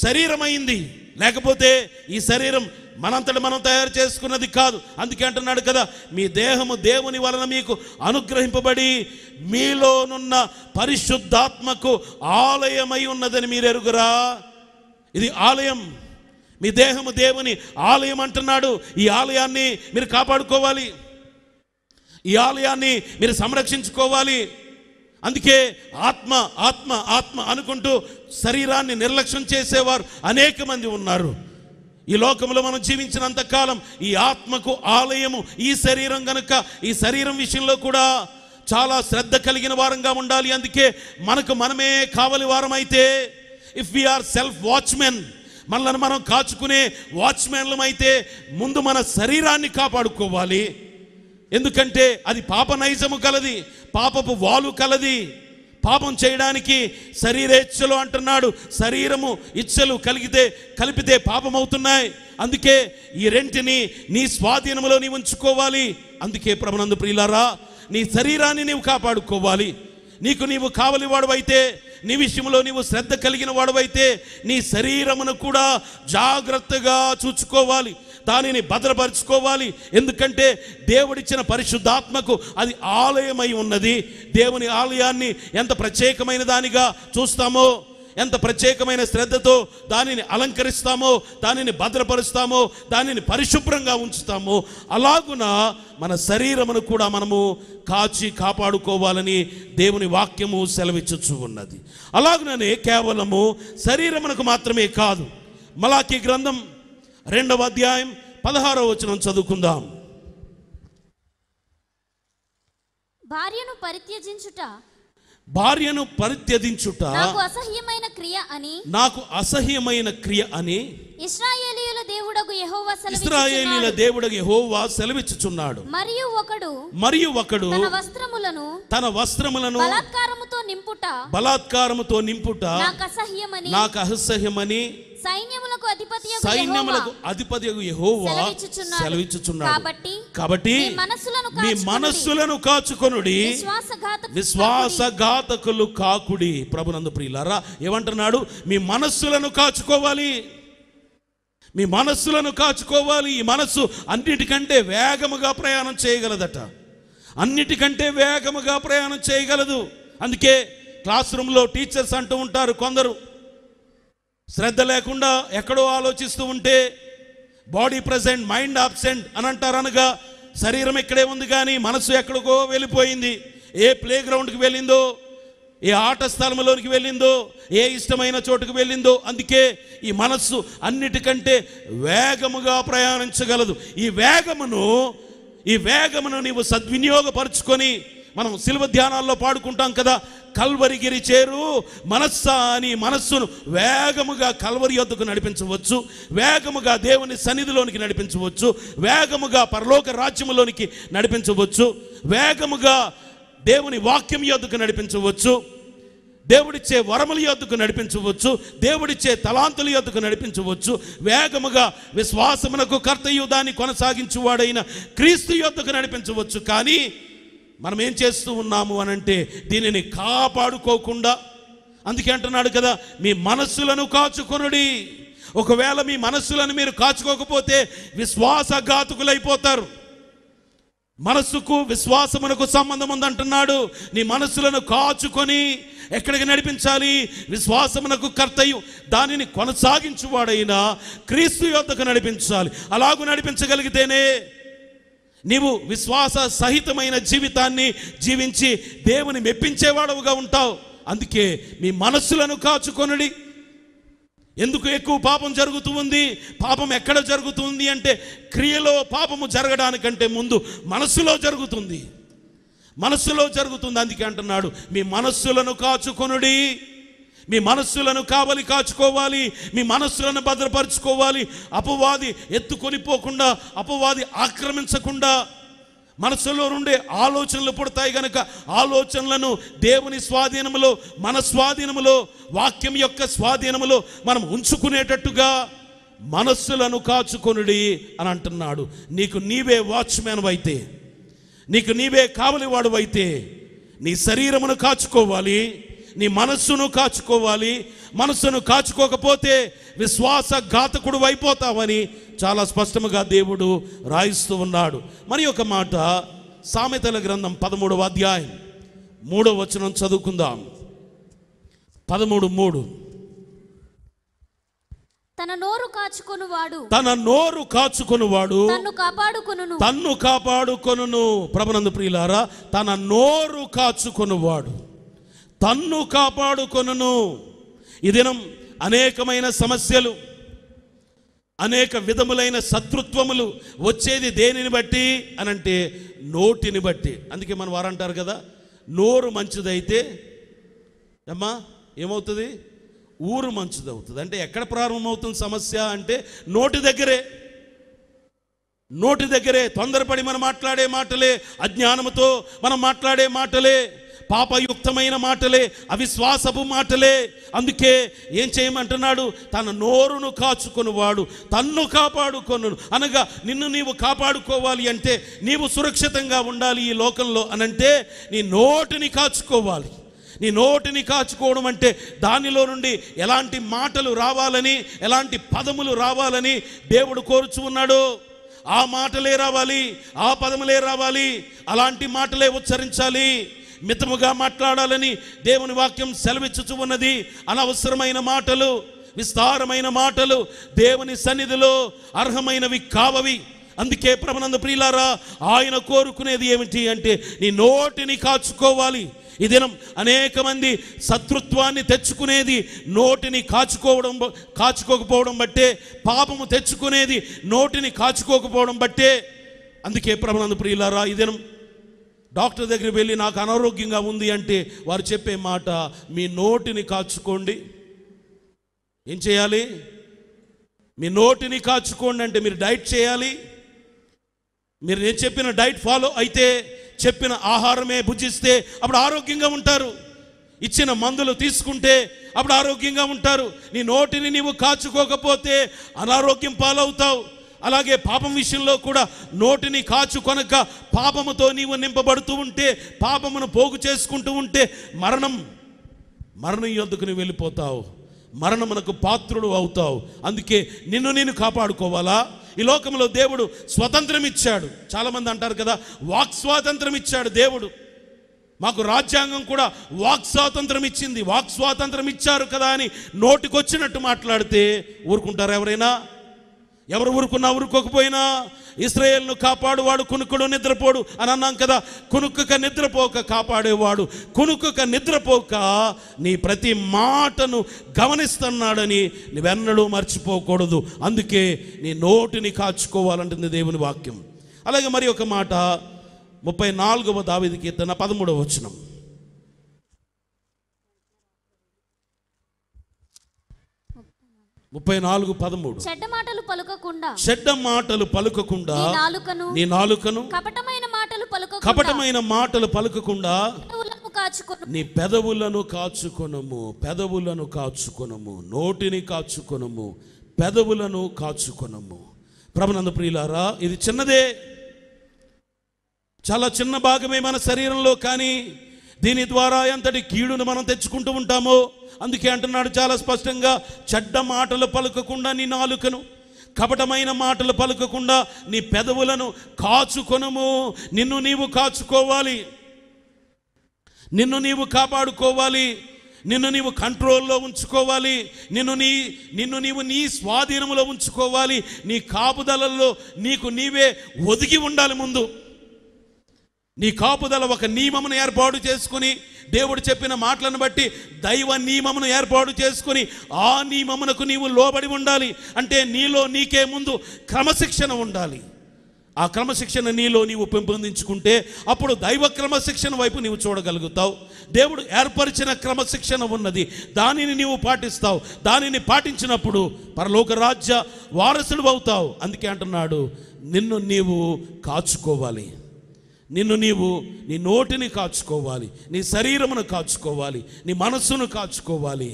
శరీరమైంది. లేకపోతే ఈ శరీరం మనంతట మనం తయారు చేసుకున్నది కాదు. అందుకే అంటున్నాడు కదా, మీ దేహము దేవుని వలన మీకు అనుగ్రహింపబడి మీలోనున్న పరిశుద్ధాత్మకు ఆలయమై ఉన్నదని మీరు ఎరుగురా? ఇది ఆలయం, మీ దేహము దేవుని ఆలయం అంటున్నాడు. ఈ ఆలయాన్ని మీరు కాపాడుకోవాలి, ఈ ఆలయాన్ని మీరు సంరక్షించుకోవాలి. అందుకే ఆత్మ ఆత్మ ఆత్మ అనుకుంటూ శరీరాన్ని నిర్లక్ష్యం చేసేవారు అనేక మంది ఉన్నారు. ఈ లోకంలో మనం జీవించినంత కాలం ఈ ఆత్మకు ఆలయము ఈ శరీరం గనుక ఈ శరీరం విషయంలో కూడా చాలా శ్రద్ధ కలిగిన వారంగా ఉండాలి. అందుకే మనకు మనమే కావలి వారం అయితే, ఇఫ్ వీఆర్ సెల్ఫ్ వాచ్మెన్, మనల్ని మనం కాచుకునే వాచ్మెన్లం అయితే ముందు మన శరీరాన్ని కాపాడుకోవాలి. ఎందుకంటే అది పాప నైజము కలది, పాపపు వాలు కలది. పాపం చేయడానికి శరీరేచ్ఛలు అంటున్నాడు, శరీరము ఇచ్ఛలు కలిపితే పాపం అవుతున్నాయి. అందుకే ఈ రెంటిని నీ స్వాధీనంలో నీవు ఉంచుకోవాలి. అందుకే ప్రభునందు ప్రియులారా, నీ శరీరాన్ని నీవు కాపాడుకోవాలి. నీవు కావలి వాడవైతే, నీ విషయంలో నీవు శ్రద్ధ కలిగిన వాడవైతే నీ శరీరమును కూడా జాగ్రత్తగా చూసుకోవాలి, దానిని భద్రపరుచుకోవాలి. ఎందుకంటే దేవుడిచ్చిన పరిశుద్ధాత్మకు అది ఆలయమై ఉన్నది. దేవుని ఆలయాన్ని ఎంత ప్రత్యేకమైన దానిగా చూస్తామో, ఎంత ప్రత్యేకమైన శ్రద్ధతో దానిని అలంకరిస్తామో, దానిని భద్రపరుస్తామో, దానిని పరిశుభ్రంగా ఉంచుతామో, అలాగున మన శరీరమును కూడా మనము కాపాడుకోవాలని దేవుని వాక్యము సెలవిచ్చుచు ఉన్నది. అలాగుననే కేవలము శరీరమునకు మాత్రమే కాదు. మలాకీ గ్రంథం 2వ అధ్యాయం 16వ వచనం చదువుకుందాం. భార్యను పరిత్యజించుట నాకు అసహ్యమైన క్రియ అని ఇశ్రాయేలీయుల దేవుడగు యెహోవా సెలవిచ్చుచున్నాడు. మరియు ఒకడు తన వస్త్రములను బలాత్కారముతో నింపుట నాకు అసహ్యమని సైన్యములకు అధిపతి యెహోవా సెలవిచ్చుచున్నాడు. కాబట్టి మీ మనస్సులను కాచుకొనుడి, విశ్వాసఘాతకులు కాకుడి. ప్రభునందు ప్రియులారా, ఏమంటున్నాడు? మీ మనస్సులను కాచుకోవాలి, మీ మనస్సులను కాచుకోవాలి. ఈ మనస్సు అన్నిటికంటే వేగముగా ప్రయాణం చేయగలదట, అన్నిటికంటే వేగముగా ప్రయాణం చేయగలదు. అందుకే క్లాస్ రూమ్లో టీచర్స్ అంటూ ఉంటారు, కొందరు శ్రద్ధ లేకుండా ఎక్కడో ఆలోచిస్తూ ఉంటే బాడీ ప్రజెంట్ మైండ్ ఆబ్సెంట్ అని అంటారు. అనగా శరీరం ఇక్కడే ఉంది కానీ మనసు ఎక్కడికో వెళ్ళిపోయింది. ఏ ప్లే గ్రౌండ్కి వెళ్ళిందో, ఏ ఆట స్థలంలోనికి వెళ్ళిందో, ఏ ఇష్టమైన చోటుకు వెళ్ళిందో. అందుకే ఈ మనస్సు అన్నిటికంటే వేగముగా ప్రయాణించగలదు. ఈ వేగమును నీవు సద్వినియోగపరుచుకొని, మనం శిలువ ధ్యానాల్లో పాడుకుంటాం కదా, కల్వరిగిరి చేరు మనస్సా అని మనస్సును వేగముగా కల్వరి యొద్దకు నడిపించవచ్చు, వేగముగా దేవుని సన్నిధిలోనికి నడిపించవచ్చు, వేగముగా పరలోక రాజ్యములోనికి నడిపించవచ్చు, వేగముగా దేవుని వాక్యం యొద్దకు నడిపించవచ్చు, దేవుడిచ్చే వరముల యొద్దకు నడిపించవచ్చు, దేవుడిచ్చే తలాంతుల యొద్దకు నడిపించవచ్చు, వేగముగా విశ్వాసమునకు కర్తయు దాన్ని కొనసాగించువాడైన క్రీస్తు యొద్దకు నడిపించవచ్చు. కానీ మనం ఏం చేస్తూ ఉన్నాము అనంటే దీనిని కాపాడుకోకుండా, అందుకే అంటున్నాడు కదా, మీ మనస్సులను కాచుకొనుడి. ఒకవేళ మీ మనస్సులను మీరు కాచుకోకపోతే విశ్వాసఘాతకులైపోతారు. మనస్సుకు విశ్వాసమునకు సంబంధం ఉందంటున్నాడు. నీ మనస్సులను కాచుకొని ఎక్కడికి నడిపించాలి? విశ్వాసమునకు కర్తయు దానిని కొనసాగించువాడైన క్రీస్తు యొద్దకు నడిపించాలి. అలాగూ నడిపించగలిగితేనే నీవు విశ్వాస సహితమైన జీవితాన్ని జీవించి దేవుని మెప్పించేవాడవుగా ఉంటావు. అందుకే మీ మనస్సులను కాచుకొనుడి. ఎందుకు ఎక్కువ పాపం జరుగుతూ ఉంది? పాపం ఎక్కడ జరుగుతుంది అంటే క్రియలో పాపము జరగడానికంటే ముందు మనస్సులో జరుగుతుంది, మనస్సులో జరుగుతుంది. అందుకే అంటున్నాడు, మీ మనస్సులను కాచుకొనుడి. మీ మనస్సులను కాచుకోవాలి, మీ మనస్సులను భద్రపరచుకోవాలి. అపవాది ఎత్తుకొని పోకుండా, అపవాది ఆక్రమించకుండా. మనస్సులో నుండే ఆలోచనలు పుడతాయి గనక ఆలోచనలను దేవుని స్వాధీనములో, మన స్వాధీనములో, వాక్యం యొక్క స్వాధీనములో మనం ఉంచుకునేటట్టుగా మనస్సులను కాచుకొనుడి అని అంటున్నాడు. నీకు నీవే వాచ్మ్యాన్ అయితే, నీకు నీవే కావలివాడు అయితే నీ శరీరమును కాచుకోవాలి, నీ మనస్సును కాచుకోవాలి. మనస్సును కాచుకోకపోతే విశ్వాసఘాతకుడు అయిపోతావని చాలా స్పష్టంగా దేవుడు రాయిస్తూ ఉన్నాడు. మరి ఒక మాట సామెతల గ్రంథం 13వ అధ్యాయం 3వ వచనం చదువుకుందాం. 13:3. తన నోరు కాచుకొనువాడు తన్ను కాపాడుకొనును. ప్రభునందు ప్రియులారా, తన నోరు కాచుకొనువాడు తన్ను కాపాడుకొనును. ఈ దినం అనేకమైన సమస్యలు, అనేక విధములైన శత్రుత్వములు వచ్చేది దేనిని బట్టి అనంటే నోటిని బట్టి. అందుకే మన వారు అంటారు కదా, నోరు మంచిదైతే అమ్మా ఏమవుతుంది? ఊరు మంచిదవుతుంది. అంటే ఎక్కడ ప్రారంభమవుతుంది సమస్య అంటే నోటి దగ్గరే. తొందరపడి మనం మాట్లాడే మాటలే, అజ్ఞానముతో మనం మాట్లాడే మాటలే, పాపయుక్తమైన మాటలే, అవిశ్వాసపు మాటలే. అందుకే ఏం చేయమంటున్నాడు? తన నోరును కాచుకొనువాడు తన్ను కాపాడుకొను. అనగా నిన్ను నీవు కాపాడుకోవాలి అంటే, నీవు సురక్షితంగా ఉండాలి ఈ లోకంలో అనంటే నీ నోటిని కాచుకోవాలి. నీ నోటిని కాచుకోవడం అంటే దానిలో నుండి ఎలాంటి మాటలు రావాలని, ఎలాంటి పదములు రావాలని దేవుడు కోరుచు ఉన్నాడు. ఆ మాటలే రావాలి, ఆ పదములే రావాలి, అలాంటి మాటలే ఉచ్చరించాలి. మితముగా మాట్లాడాలని దేవుని వాక్యం సెలవిచ్చుచు ఉన్నది. అనవసరమైన మాటలు, విస్తారమైన మాటలు దేవుని సన్నిధిలో అర్హమైనవి కావవి. అందుకే ప్రభునందు ప్రియులారా, ఆయన కోరుకునేది ఏమిటి అంటే నీ నోటిని కాచుకోవాలి. ఈ దినం అనేక మంది శత్రుత్వాన్ని తెచ్చుకునేది నోటిని కాచుకోకపోవడం బట్టే, పాపము తెచ్చుకునేది నోటిని కాచుకోకపోవడం బట్టే. అందుకే ప్రభునందు ప్రియులారా, ఈ దినం డాక్టర్ దగ్గరికి వెళ్ళి నాకు అనారోగ్యంగా ఉంది అంటే వారు చెప్పే మాట, మీ నోటిని కాచుకోండి. ఏం చేయాలి? మీ నోటిని కాచుకోండి అంటే మీరు డైట్ చేయాలి. మీరు నేను చెప్పిన డైట్ ఫాలో అయితే, చెప్పిన ఆహారమే భుజిస్తే అప్పుడు ఆరోగ్యంగా ఉంటారు. ఇచ్చిన మందులు తీసుకుంటే అప్పుడు ఆరోగ్యంగా ఉంటారు. నీ నోటిని నీవు కాచుకోకపోతే అనారోగ్యం పాలవుతావు. అలాగే పాపం విషయంలో కూడా నోటిని కాచుకొనక పాపముతో నీవు నింపబడుతూ ఉంటే, పాపమును పోగు చేసుకుంటూ ఉంటే మరణం యొద్దకు నువ్వు వెళ్ళిపోతావు, మరణమునకు పాత్రుడు అవుతావు. అందుకే నిన్ను నేను కాపాడుకోవాలా? ఈ లోకంలో దేవుడు స్వతంత్రం ఇచ్చాడు. చాలామంది అంటారు కదా, వాక్ స్వాతంత్రం ఇచ్చాడు దేవుడు. మాకు రాజ్యాంగం కూడా వాక్ స్వాతంత్రం ఇచ్చింది. వాక్ స్వాతంత్రం ఇచ్చారు కదా అని నోటికొచ్చినట్టు మాట్లాడితే ఊరుకుంటారు ఎవరైనా? ఎవరు ఊరుకున్నా ఊరుకోకపోయినా ఇశ్రాయేలును కాపాడువాడు కునుకుడు నిద్రపోడు అని అన్నాం కదా. కునుకక నిద్రపోక కాపాడేవాడు కునుకక నిద్రపోక నీ ప్రతి మాటను గమనిస్తున్నాడని నువ్వెన్నడూ మర్చిపోకూడదు. అందుకే నీ నోటిని కాచుకోవాలంటుంది దేవుని వాక్యం. అలాగే మరి ఒక మాట 34వ దావీదు కీర్తన 13వ వచనం. చెడ్డ మాటలు పలుకకుండా నీ నాలుకను కపటమైన మాటలు పలుకకుండా నీ పెదవులను కాచుకొనము, నోటిని కాచుకొనము, పెదవులను కాచుకొనము. ప్రభునందు ప్రియులారా, ఇది చిన్నదే, చాలా చిన్న భాగమే మన శరీరంలో, కానీ దీని ద్వారా ఎంతటి కీడును మనం తెచ్చుకుంటూ ఉంటామో. అందుకే అంటున్నాడు చాలా స్పష్టంగా, చెడ్డ మాటలు పలుకకుండా నీ నాలుకను, కపటమైన మాటలు పలుకకుండా నీ పెదవులను కాచుకొనము. నిన్ను నీవు కాచుకోవాలి, నిన్ను నీవు కాపాడుకోవాలి, నిన్ను నీవు కంట్రోల్లో ఉంచుకోవాలి, నిన్ను నీవు నీ స్వాధీనంలో ఉంచుకోవాలి. నీ కాపుదలలో నీకు నీవే ఒదిగి ఉండాలి. ముందు నీ కాపుదల ఒక నియమమును ఏర్పాటు చేసుకుని, దేవుడు చెప్పిన మాటలను బట్టి దైవ నియమమును ఏర్పాటు చేసుకుని ఆ నియమమునకు నీవు లోబడి ఉండాలి. అంటే నీలో నీకే ముందు క్రమశిక్షణ ఉండాలి. ఆ క్రమశిక్షణ నీలో నీవు పెంపొందించుకుంటే అప్పుడు దైవ క్రమశిక్షణ వైపు నీవు చూడగలుగుతావు. దేవుడు ఏర్పరిచిన క్రమశిక్షణ ఉన్నది, దానిని నీవు పాటిస్తావు. దానిని పాటించినప్పుడు పరలోక రాజ్య వారసుడు అవుతావు. అందుకే అంటున్నాడు, నిన్ను నీవు కాచుకోవాలి, నిన్ను నీవు నీ నోటిని కాచుకోవాలి, నీ శరీరమును కాచుకోవాలి, నీ మనస్సును కాచుకోవాలి,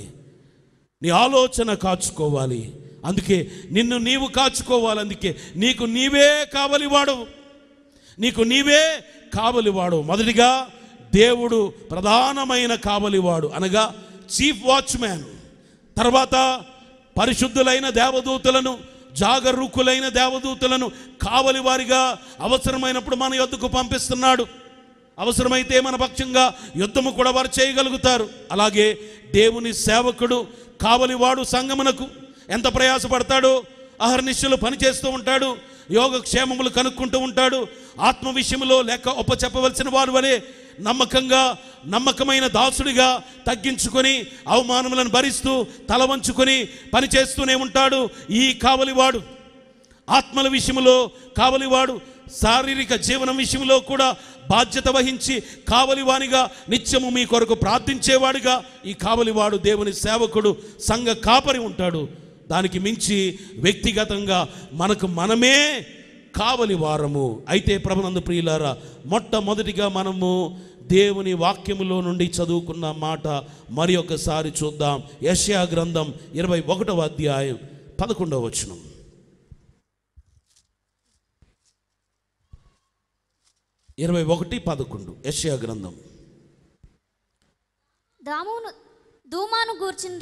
నీ ఆలోచన కాచుకోవాలి. అందుకే నిన్ను నీవు కాచుకోవాలి. అందుకే నీకు నీవే కావలివాడు. మొదటిగా దేవుడు ప్రధానమైన కావలివాడు, అనగా చీఫ్ వాచ్మ్యాన్. తర్వాత పరిశుద్ధులైన దేవదూతలను, జాగరూకులైన దేవదూతలను కావలి వారిగా అవసరమైనప్పుడు మన యొద్దకు పంపిస్తున్నాడు. అవసరమైతే మన పక్షంగా యుద్ధము కూడా వారు చేయగలుగుతారు. అలాగే దేవుని సేవకుడు, కావలివాడు సంగమునకు ఎంత ప్రయాసపడతాడో, అహర్నిశలు పనిచేస్తూ ఉంటాడు, యోగక్షేమములు కనుక్కుంటూ ఉంటాడు. ఆత్మ విషయంలో లెక్క ఒప్పచెప్పవలసిన వారు వలె నమ్మకమైన దాసుడిగా తగ్గించుకొని అవమానములను భరిస్తూ తల వంచుకొని పనిచేస్తూనే ఉంటాడు ఈ కావలివాడు. ఆత్మల విషయంలో కావలివాడు, శారీరక జీవనం విషయంలో కూడా బాధ్యత వహించి కావలివానిగా నిత్యము మీ కొరకు ప్రార్థించేవాడిగా ఈ కావలివాడు, దేవుని సేవకుడు, సంఘ కాపరి ఉంటాడు. దానికి మించి వ్యక్తిగతంగా మనమే కావలివారము. అయితే ప్రభునందు ప్రియులారా, మొట్టమొదటిగా మనము దేవుని వాక్యములో నుండి చదువుకున్న మాట మరి ఒకసారి చూద్దాం. యెషయా గ్రంథం 21వ అధ్యాయం 11వ వచనం. యెషయా గ్రంథం.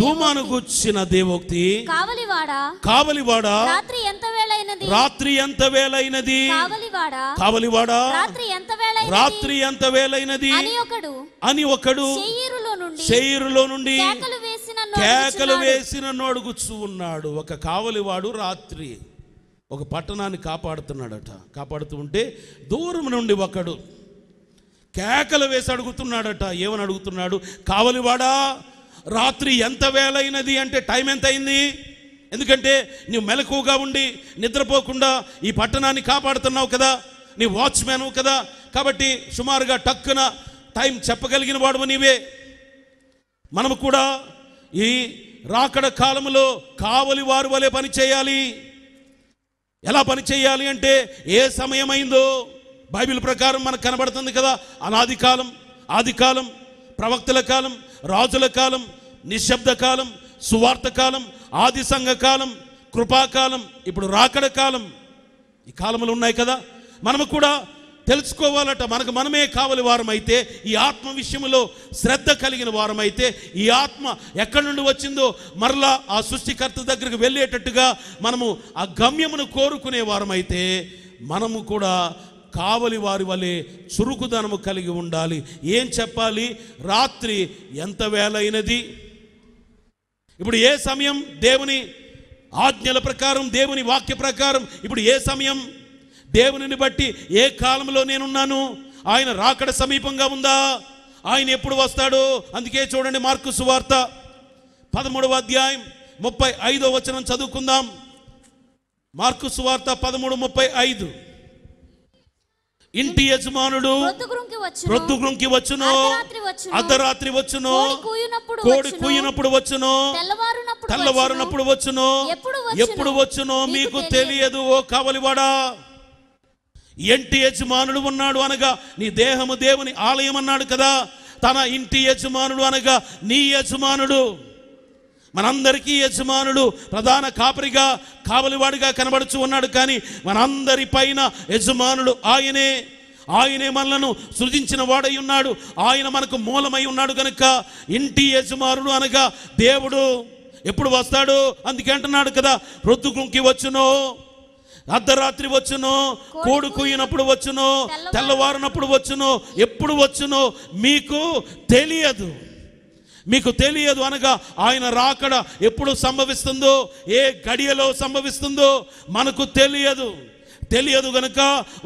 దూమాను గూర్చిన దేవోక్తి, కావలివాడా రాత్రి ఎంత వేళైనది, కావలివాడా రాత్రి ఎంత వేళైనది అని ఒకడు శేయీరులో నుండి కేకలు వేసిన నోడుగుచ్చు ఉన్నాడు. ఒక కావలివాడు రాత్రి ఒక పట్టణాన్ని కాపాడుతున్నాడట. కాపాడుతూ ఉంటే దూరం నుండి ఒకడు కేకలు వేసి అడుగుతున్నాడట. ఏమని అడుగుతున్నాడు? కావలివాడా, రాత్రి ఎంత వేళైనది అంటే టైం ఎంత అయింది? ఎందుకంటే నువ్వు మెలకువగా ఉండి నిద్రపోకుండా ఈ పట్టణాన్ని కాపాడుతున్నావు కదా, నీ వాచ్మ్యాన్ కదా, కాబట్టి సుమారుగా టక్కున టైం చెప్పగలిగిన వాడు నీవే. మనము కూడా ఈ రాకడ కాలంలో కావలి వారు వలె పని చేయాలి. ఎలా పని చేయాలి అంటే, ఏ సమయం అయిందో బైబిల్ ప్రకారం మనకు కనబడుతుంది కదా. ఆదికాలం ప్రవక్తల కాలం, రాజుల కాలం, నిశ్శబ్ద కాలం, సువార్త కాలం, ఆది సంఘ కాలం, కృపాకాలం, ఇప్పుడు రాకడ కాలం. ఈ కాలములు ఉన్నాయి కదా. మనము కూడా తెలుసుకోవాలట. మనకు మనమే కావలి వారమైతే, ఈ ఆత్మ విషయంలో శ్రద్ధ కలిగిన వారమైతే, ఈ ఆత్మ ఎక్కడి నుండి వచ్చిందో మరలా ఆ సృష్టికర్త దగ్గరికి వెళ్ళేటట్టుగా మనము ఆ గమ్యమును కోరుకునే వారమైతే, మనము కూడా కావలి వారి వలె చురుకుదనము కలిగి ఉండాలి. ఏం చెప్పాలి? రాత్రి ఎంత వేళైనది. ఇప్పుడు ఏ సమయం? దేవుని ఆజ్ఞల ప్రకారం, దేవుని వాక్య ప్రకారం ఇప్పుడు ఏ సమయం? దేవునిని బట్టి ఏ కాలంలో నేనున్నాను? ఆయన రాకడ సమీపంగా ఉందా? ఆయన ఎప్పుడు వస్తాడు? అందుకే చూడండి, మార్కు సువార్త 13వ అధ్యాయం 35వ వచనం చదువుకుందాం. మార్కు సువార్త 13:35. ఇంటి యజమానుడు ప్రొద్దుగుంకి వచ్చును, అర్ధరాత్రి వచ్చును, కోడి కూయినప్పుడు వచ్చును, తెల్లవారునప్పుడు వచ్చును. ఎప్పుడు వచ్చునో మీకు తెలియదు ఓ కావలివాడా. ఇంటి యజమానుడు ఉన్నాడు అనగా నీ దేహము దేవుని ఆలయం అన్నాడు కదా. తన ఇంటి యజమానుడు అనగా నీ యజమానుడు, మనందరికీ యజమానుడు, ప్రధాన కాపరిగా, కావలివాడిగా కనబడుచు ఉన్నాడు. కానీ మనందరి పైన యజమానుడు ఆయనే. ఆయనే మనలను సృజించిన వాడై ఉన్నాడు. ఆయన మనకు మూలమై ఉన్నాడు కనుక ఇంటి యజమానుడు అనగా దేవుడు. ఎప్పుడు వస్తాడు? అందుకే అంటున్నాడు కదా, ప్రొద్దుగుంకి వచ్చును, అర్ధరాత్రి వచ్చును, కోడి కూయినప్పుడు వచ్చును, తెల్లవారినప్పుడు వచ్చును. ఎప్పుడు వచ్చునో మీకు తెలియదు. మీకు తెలియదు అనగా ఆయన రాకడ ఎప్పుడు సంభవిస్తుందో, ఏ గడియలో సంభవిస్తుందో మనకు తెలియదు. తెలియదు గనుక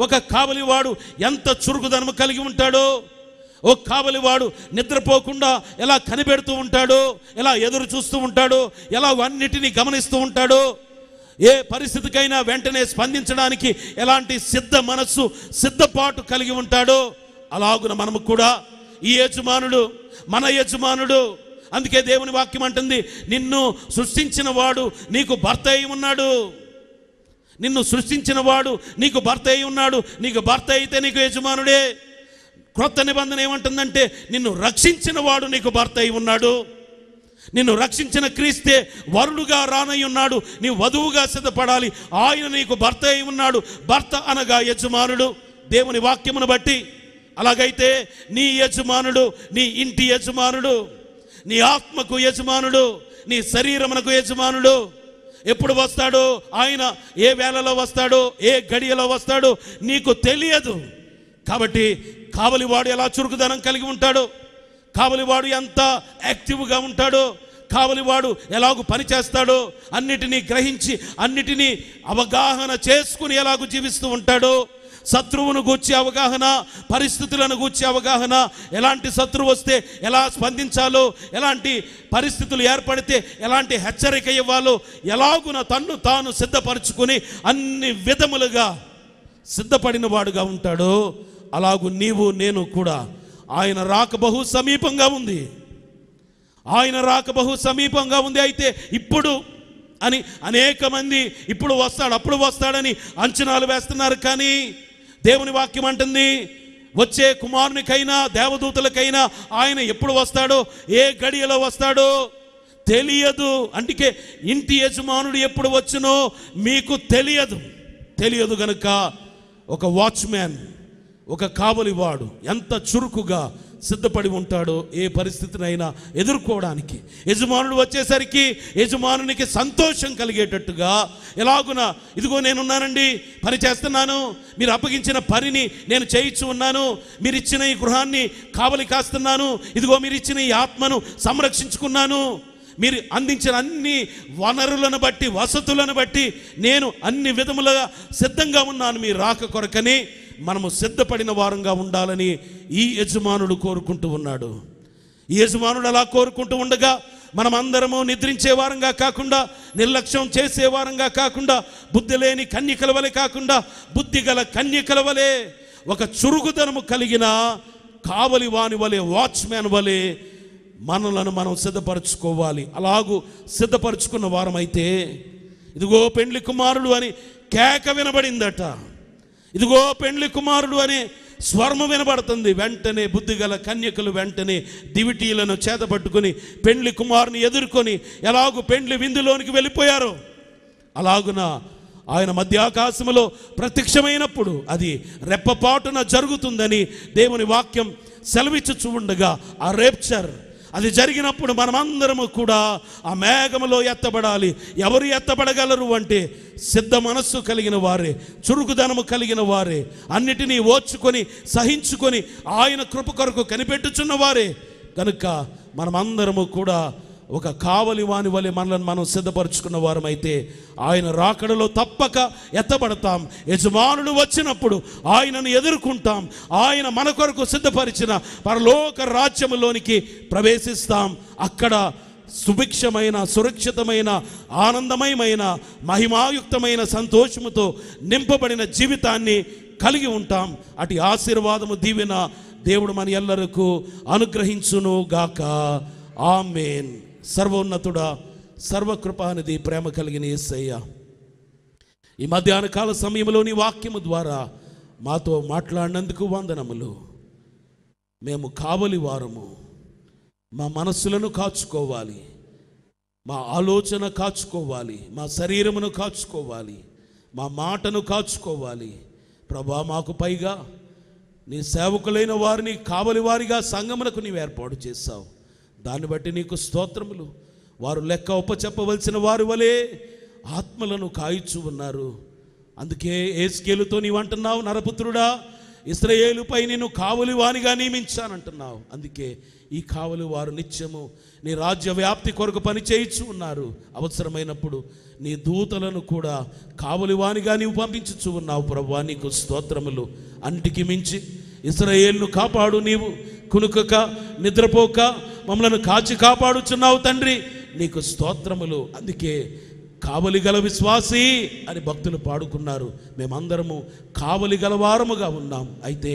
ఒక కావలివాడు ఎంత చురుకుదనము కలిగి ఉంటాడో, ఓ కావలివాడు నిద్రపోకుండా ఎలా కనిపెడుతూ ఉంటాడో, ఎలా ఎదురు చూస్తూ ఉంటాడో, ఎలా అన్నిటినీ గమనిస్తూ ఉంటాడో, ఏ పరిస్థితికైనా వెంటనే స్పందించడానికి ఎలాంటి సిద్ధ మనస్సు, సిద్ధపాటు కలిగి ఉంటాడో, అలాగున మనము కూడా ఈ యజమానుడు మన యజమానుడు. అందుకే దేవుని వాక్యం అంటుంది, నిన్ను సృష్టించిన వాడు నీకు భర్త అయి ఉన్నాడు. నిన్ను సృష్టించిన వాడు నీకు భర్త అయి ఉన్నాడు. నీకు భర్త అయితే నీకు యజమానుడే. క్రొత్త నిబంధన ఏమంటుందంటే, నిన్ను రక్షించిన వాడు నీకు భర్త అయి ఉన్నాడు. నిన్ను రక్షించిన క్రీస్తే వరుడుగా రానై ఉన్నాడు. నీ వధువుగా సిద్ధపడాలి. ఆయన నీకు భర్త అయి ఉన్నాడు. భర్త అనగా యజమానుడు దేవుని వాక్యమును బట్టి. అలాగైతే నీ యజమానుడు, నీ ఇంటి యజమానుడు, నీ ఆత్మకు యజమానుడు, నీ శరీరమునకు యజమానుడు. ఎప్పుడు వస్తాడో ఆయన, ఏ వేళలో వస్తాడో, ఏ గడియలో వస్తాడో నీకు తెలియదు. కాబట్టి కావలివాడు ఎలా చురుకుదనం కలిగి ఉంటాడో, కావలివాడు ఎంత యాక్టివ్గా ఉంటాడో, కావలివాడు ఎలాగూ పని చేస్తాడో, అన్నిటినీ గ్రహించి అన్నిటినీ అవగాహన చేసుకుని ఎలాగూ జీవిస్తూ ఉంటాడో, శత్రువును గూర్చి అవగాహన, పరిస్థితులను గూర్చి అవగాహన, ఎలాంటి శత్రువు వస్తే ఎలా స్పందించాలో, ఎలాంటి పరిస్థితులు ఏర్పడితే ఎలాంటి హెచ్చరిక ఇవ్వాలో, ఎలాగున తన్ను తాను సిద్ధపరచుకుని అన్ని విధములుగా సిద్ధపడిన వాడుగా ఉంటాడో, అలాగూ నీవు నేను కూడా. ఆయన రాక బహు సమీపంగా ఉంది. ఆయన రాక బహు సమీపంగా ఉంది. అయితే ఇప్పుడు అని అనేక మంది ఇప్పుడు వస్తాడు, అప్పుడు వస్తాడని అంచనాలు వేస్తున్నారు. కానీ దేవుని వాక్యం అంటుంది, వచ్చే కుమారునికైనా దేవదూతలకైనా ఆయన ఎప్పుడు వస్తాడో, ఏ గడియలో వస్తాడో తెలియదు. అందుకే ఇంటి యజమానుడు ఎప్పుడు వచ్చునో మీకు తెలియదు. తెలియదు గనుక ఒక వాచ్మ్యాన్, ఒక కావలివాడు ఎంత చురుకుగా సిద్ధపడి ఉంటాడో ఏ పరిస్థితినైనా ఎదుర్కోవడానికి. యజమానుడు వచ్చేసరికి యజమానునికి సంతోషం కలిగేటట్టుగా, ఎలాగున ఇదిగో నేనున్నానండి, పని చేస్తున్నాను, మీరు అప్పగించిన పనిని నేను చేయించు ఉన్నాను, మీరు ఇచ్చిన ఈ గృహాన్ని కావలి కాస్తున్నాను, ఇదిగో మీరు ఇచ్చిన ఈ ఆత్మను సంరక్షించుకున్నాను, మీరు అందించిన అన్ని వనరులను బట్టి, వసతులను బట్టి నేను అన్ని విధములుగా సిద్ధంగా ఉన్నాను మీ రాక కొరకని మనము సిద్ధపడిన వారంగా ఉండాలని ఈ యజమానుడు కోరుకుంటూ ఉన్నాడు. ఈ యజమానుడు అలా కోరుకుంటూ ఉండగా మనం అందరము నిద్రించే వారంగా కాకుండా, నిర్లక్ష్యం చేసే వారంగా కాకుండా, బుద్ధి లేని కన్యకల వలె కాకుండా, బుద్ధి గల కన్యకల వలె ఒక చురుకుదనము కలిగిన కావలి వాని వలె, వాచ్మ్యాన్ వలె మనలను మనం సిద్ధపరచుకోవాలి. అలాగూ సిద్ధపరచుకున్న వారమైతే ఇదిగో పెండ్లి కుమారుడు అని కేక వినబడిందట. ఇదిగో పెండ్లి కుమారుడు అనే స్వరము వినబడుతుంది. వెంటనే బుద్ధిగల కన్యకలు వెంటనే దివిటీలను చేతపట్టుకుని పెండ్లి కుమారుని ఎదుర్కొని ఎలాగూ పెండ్లి విందులోనికి వెళ్ళిపోయారో అలాగున ఆయన మధ్యాకాశములో ప్రత్యక్షమైనప్పుడు అది రెప్పపాటున జరుగుతుందని దేవుని వాక్యం సెలవిచ్చుచూ ఉండగా ఆ రేప్చర్ అది జరిగినప్పుడు మనమందరము కూడా ఆ మేఘములో ఎత్తబడాలి. ఎవరు ఎత్తబడగలరు అంటే సిద్ధ మనస్సు కలిగిన వారే, చురుకుదనము కలిగిన వారే, అన్నిటినీ ఓర్చుకొని సహించుకొని ఆయన కృప కొరకు కనిపెట్టుచున్న వారే. కనుక మనమందరము కూడా ఒక కావలి వాని వలె మనల్ని మనం సిద్ధపరచుకున్న వారమైతే ఆయన రాకడలో తప్పక ఎత్తబడతాం. యజమానుడు వచ్చినప్పుడు ఆయనను ఎదుర్కొంటాం. ఆయన మన కొరకు సిద్ధపరిచిన పరలోక రాజ్యములోనికి ప్రవేశిస్తాం. అక్కడ సుభిక్షమైన, సురక్షితమైన, ఆనందమయమైన, మహిమాయుక్తమైన సంతోషముతో నింపబడిన జీవితాన్ని కలిగి ఉంటాం. అటు ఆశీర్వాదము దీవెన దేవుడు మన ఎల్లరకు అనుగ్రహించును గాక. ఆమేన్. సర్వోన్నతుడా, సర్వకృపానిధి, ప్రేమ కలిగిన యేసయ్య, ఈ మధ్యాహ్న కాల సమయంలో నీ వాక్యము ద్వారా మాతో మాట్లాడినందుకు వందనములు. మేము కావలి వారము. మా మనస్సులను కాచుకోవాలి, మా ఆలోచన కాచుకోవాలి, మా శరీరమును కాచుకోవాలి, మా మాటను కాచుకోవాలి. ప్రభా, మాకు పైగా నీ సేవకులైన వారిని కావలి వారిగా సంఘమునకు నీవు ఏర్పాటు చేశావు. దాన్ని బట్టి నీకు స్తోత్రములు. వారు లెక్క ఒప్పచెప్పవలసిన వారి వలె ఆత్మలను కాయిచు ఉన్నారు. అందుకే యేస్కేలుతో నీవు అంటున్నావు, నరపుత్రుడా, ఇశ్రాయేలుపై నేను కావలి వానిగా నియమించానంటున్నావు. అందుకే ఈ కావలి వారు నిత్యము నీ రాజ్య వ్యాప్తి కొరకు పని చేయించు ఉన్నారు. అవసరమైనప్పుడు నీ దూతలను కూడా కావలి వానిగా నీవు పంపించుచు ఉన్నావు. ప్రభువా, నీకు స్తోత్రములు. అన్నిటికి మించి ఇశ్రాయేలును కాపాడు. నీవు కునుకక నిద్రపోక మమ్మలను కాచి కాపాడుచున్నావు తండ్రి, నీకు స్తోత్రములు. అందుకే కావలి గల విశ్వాసి అని భక్తులు పాడుకున్నారు. మేమందరము కావలి గలవారముగా ఉన్నాం. అయితే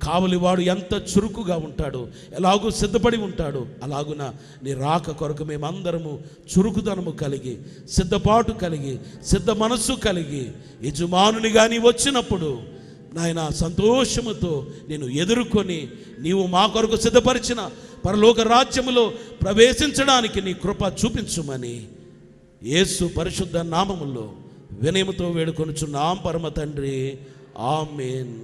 కావలివాడు ఎంత చురుకుగా ఉంటాడో, ఎలాగూ సిద్ధపడి ఉంటాడో, అలాగున నీ రాక కొరకు మేమందరము చురుకుదనము కలిగి, సిద్ధపాటు కలిగి, సిద్ధ మనస్సు కలిగి, యజమానునిగా నీ వచ్చినప్పుడు నాయన సంతోషముతో నేను ఎదుర్కొని నీవు మా కొరకు సిద్ధపరిచిన పరలోక రాజ్యములో ప్రవేశించడానికి నీ కృప చూపించుమని యేసు పరిశుద్ధ నామములో వినయముతో వేడుకొనుచున్నాం పరమ తండ్రి. ఆమేన్.